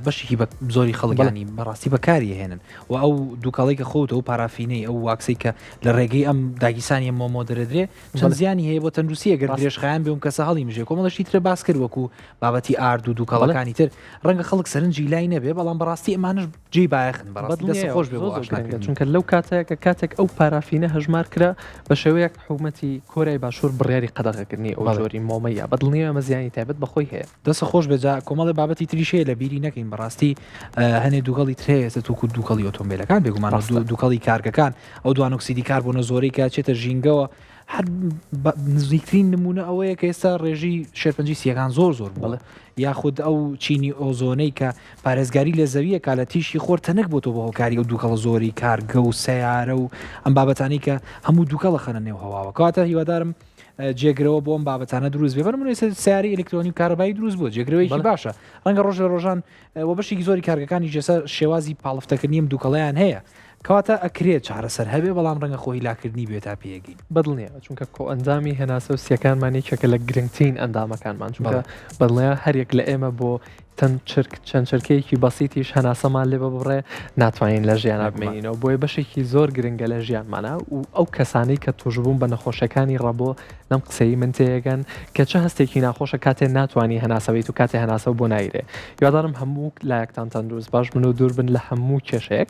بەشێکی زۆری خەڵگانی بەڕاستی بەکاری هێنن و ئەو دووکەڵێکە خۆتە و پارافینەی ئەو واکسی کە لە ڕێگەی ئەم داگیسانی مۆمۆ دەرەدرێ چەند زیانی هەیە بۆ تەندروستی ئەگەر درێژخایان بێ کەسە هەڵی مژێ کۆمەڵەشی ترە باس کرد وەکو بابەتی ئارد و دووکەڵەکانی تر ڕەنگە خەڵک سەرنجی لای نەبێ بەڵام بەڕاستی ئەمانش جێی باەخن بەڕاستی دەست خۆش بێ بۆ ئاشناکردن چونکە لەو کاتێکە کاتێک ئەو پارافینە هەژمار کرا بە شێوەیەک حکوومەتی کۆریای باشوور بڕیاری قەدەغەکردنی ئەو جۆری مۆمەیە بەدڵنیە ئەمە زیانی تایبەت بەخۆی هەیە دەست خۆش بێجا کۆمەڵی بابەتی تریشەیە لە بیری نەکەین بەڕاستی هەنێ دووگەڵی ترێسە توکو دووکەڵی ئۆتۆمبیلەکان بێگومان دووکەڵی کارگەکان ئەو دوانۆکسیدی کاربۆنە زۆرەی کە چێتە ژینگەوە هەر نزیکترین نمونە ئەوەیە کە ئێستا ڕێژی شێرپەنجی سیەکان زۆر بڵێ یاخود ئەو چینی ئۆزۆنەی کە پارێزگاری لە زەویە کا لە تیشی خۆر تەنەک بۆ تۆ بە هۆکاری ئەو دووکەڵە زۆری کارگە و سەیارە و ئەم بابەتانی کە هەموو دووکەڵە خەنە نێو هەواوە کاتە هیوادارم جێگرەوە بۆ ئەم بابەتانە دروست بێ بەرمونێ سیاری ئەلکترۆنی و کارەبایی دروست بوو جێگرەوەیکی باشە ڕەنگە ڕۆژ لە ڕۆژان و بەشێکی زۆری کارگەکانی جێسە شێوازی پاڵفتەکردنیم دووکەڵیان هەیە کەواتە ئەکرێت چارەسەر هەبێ بەڵام ڕەنگە خۆی لاکردنی بێت تا پێگەین بەدڵنیە چونکە کۆ ئەنجامی هێناسە و سیەکانمانی چەکە لە گرنگترین ئەندامەکانمان چونکە بەدڵنیە هەرێک لە ئێمە بۆ چەند چرکەیەکی بەسیتیش هەناسەمان لێ ببڕێ ناتوانین لە ژیانە بمێنینەوە بۆیە بەشێکی زۆر گرنگە لە ژیانمانە و ئەو کەسانی کە توشبوون بە نەخۆشەکانی ڕەبۆ لەم قسەی من تێگەن کە چه هەستێکی ناخۆشە کاتێ ناتوانانی هەناسەوەیت و کاتێ هەناسە بۆ نایرێ یادارم هەموو لایەکتان تەندروست باش من و دوور بن لە هەموو کێشەیەک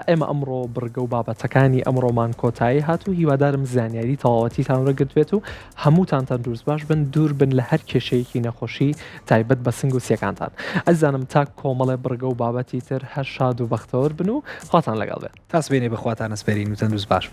ئێمە ئەمڕۆ بڕگە و بابەتەکانی ئەمڕۆمان کۆتایی هات و هیوادارم زانیاری تەواوەتیتان ڕەگرتوێت و هەمووتان تەندروست باش بن دوور بن لە هەر کێشەیەکی نەخۆشی تایبەت بە سنگ و سیەکانتان ئەزانم تا کۆمەڵێ بڕگە و بابەتی تر هەر شاد و بەختەوەر بن و خواتان لەگەڵ بێت تاس بێنێ بەخواتان ئەسپێرین و تەندروست باش.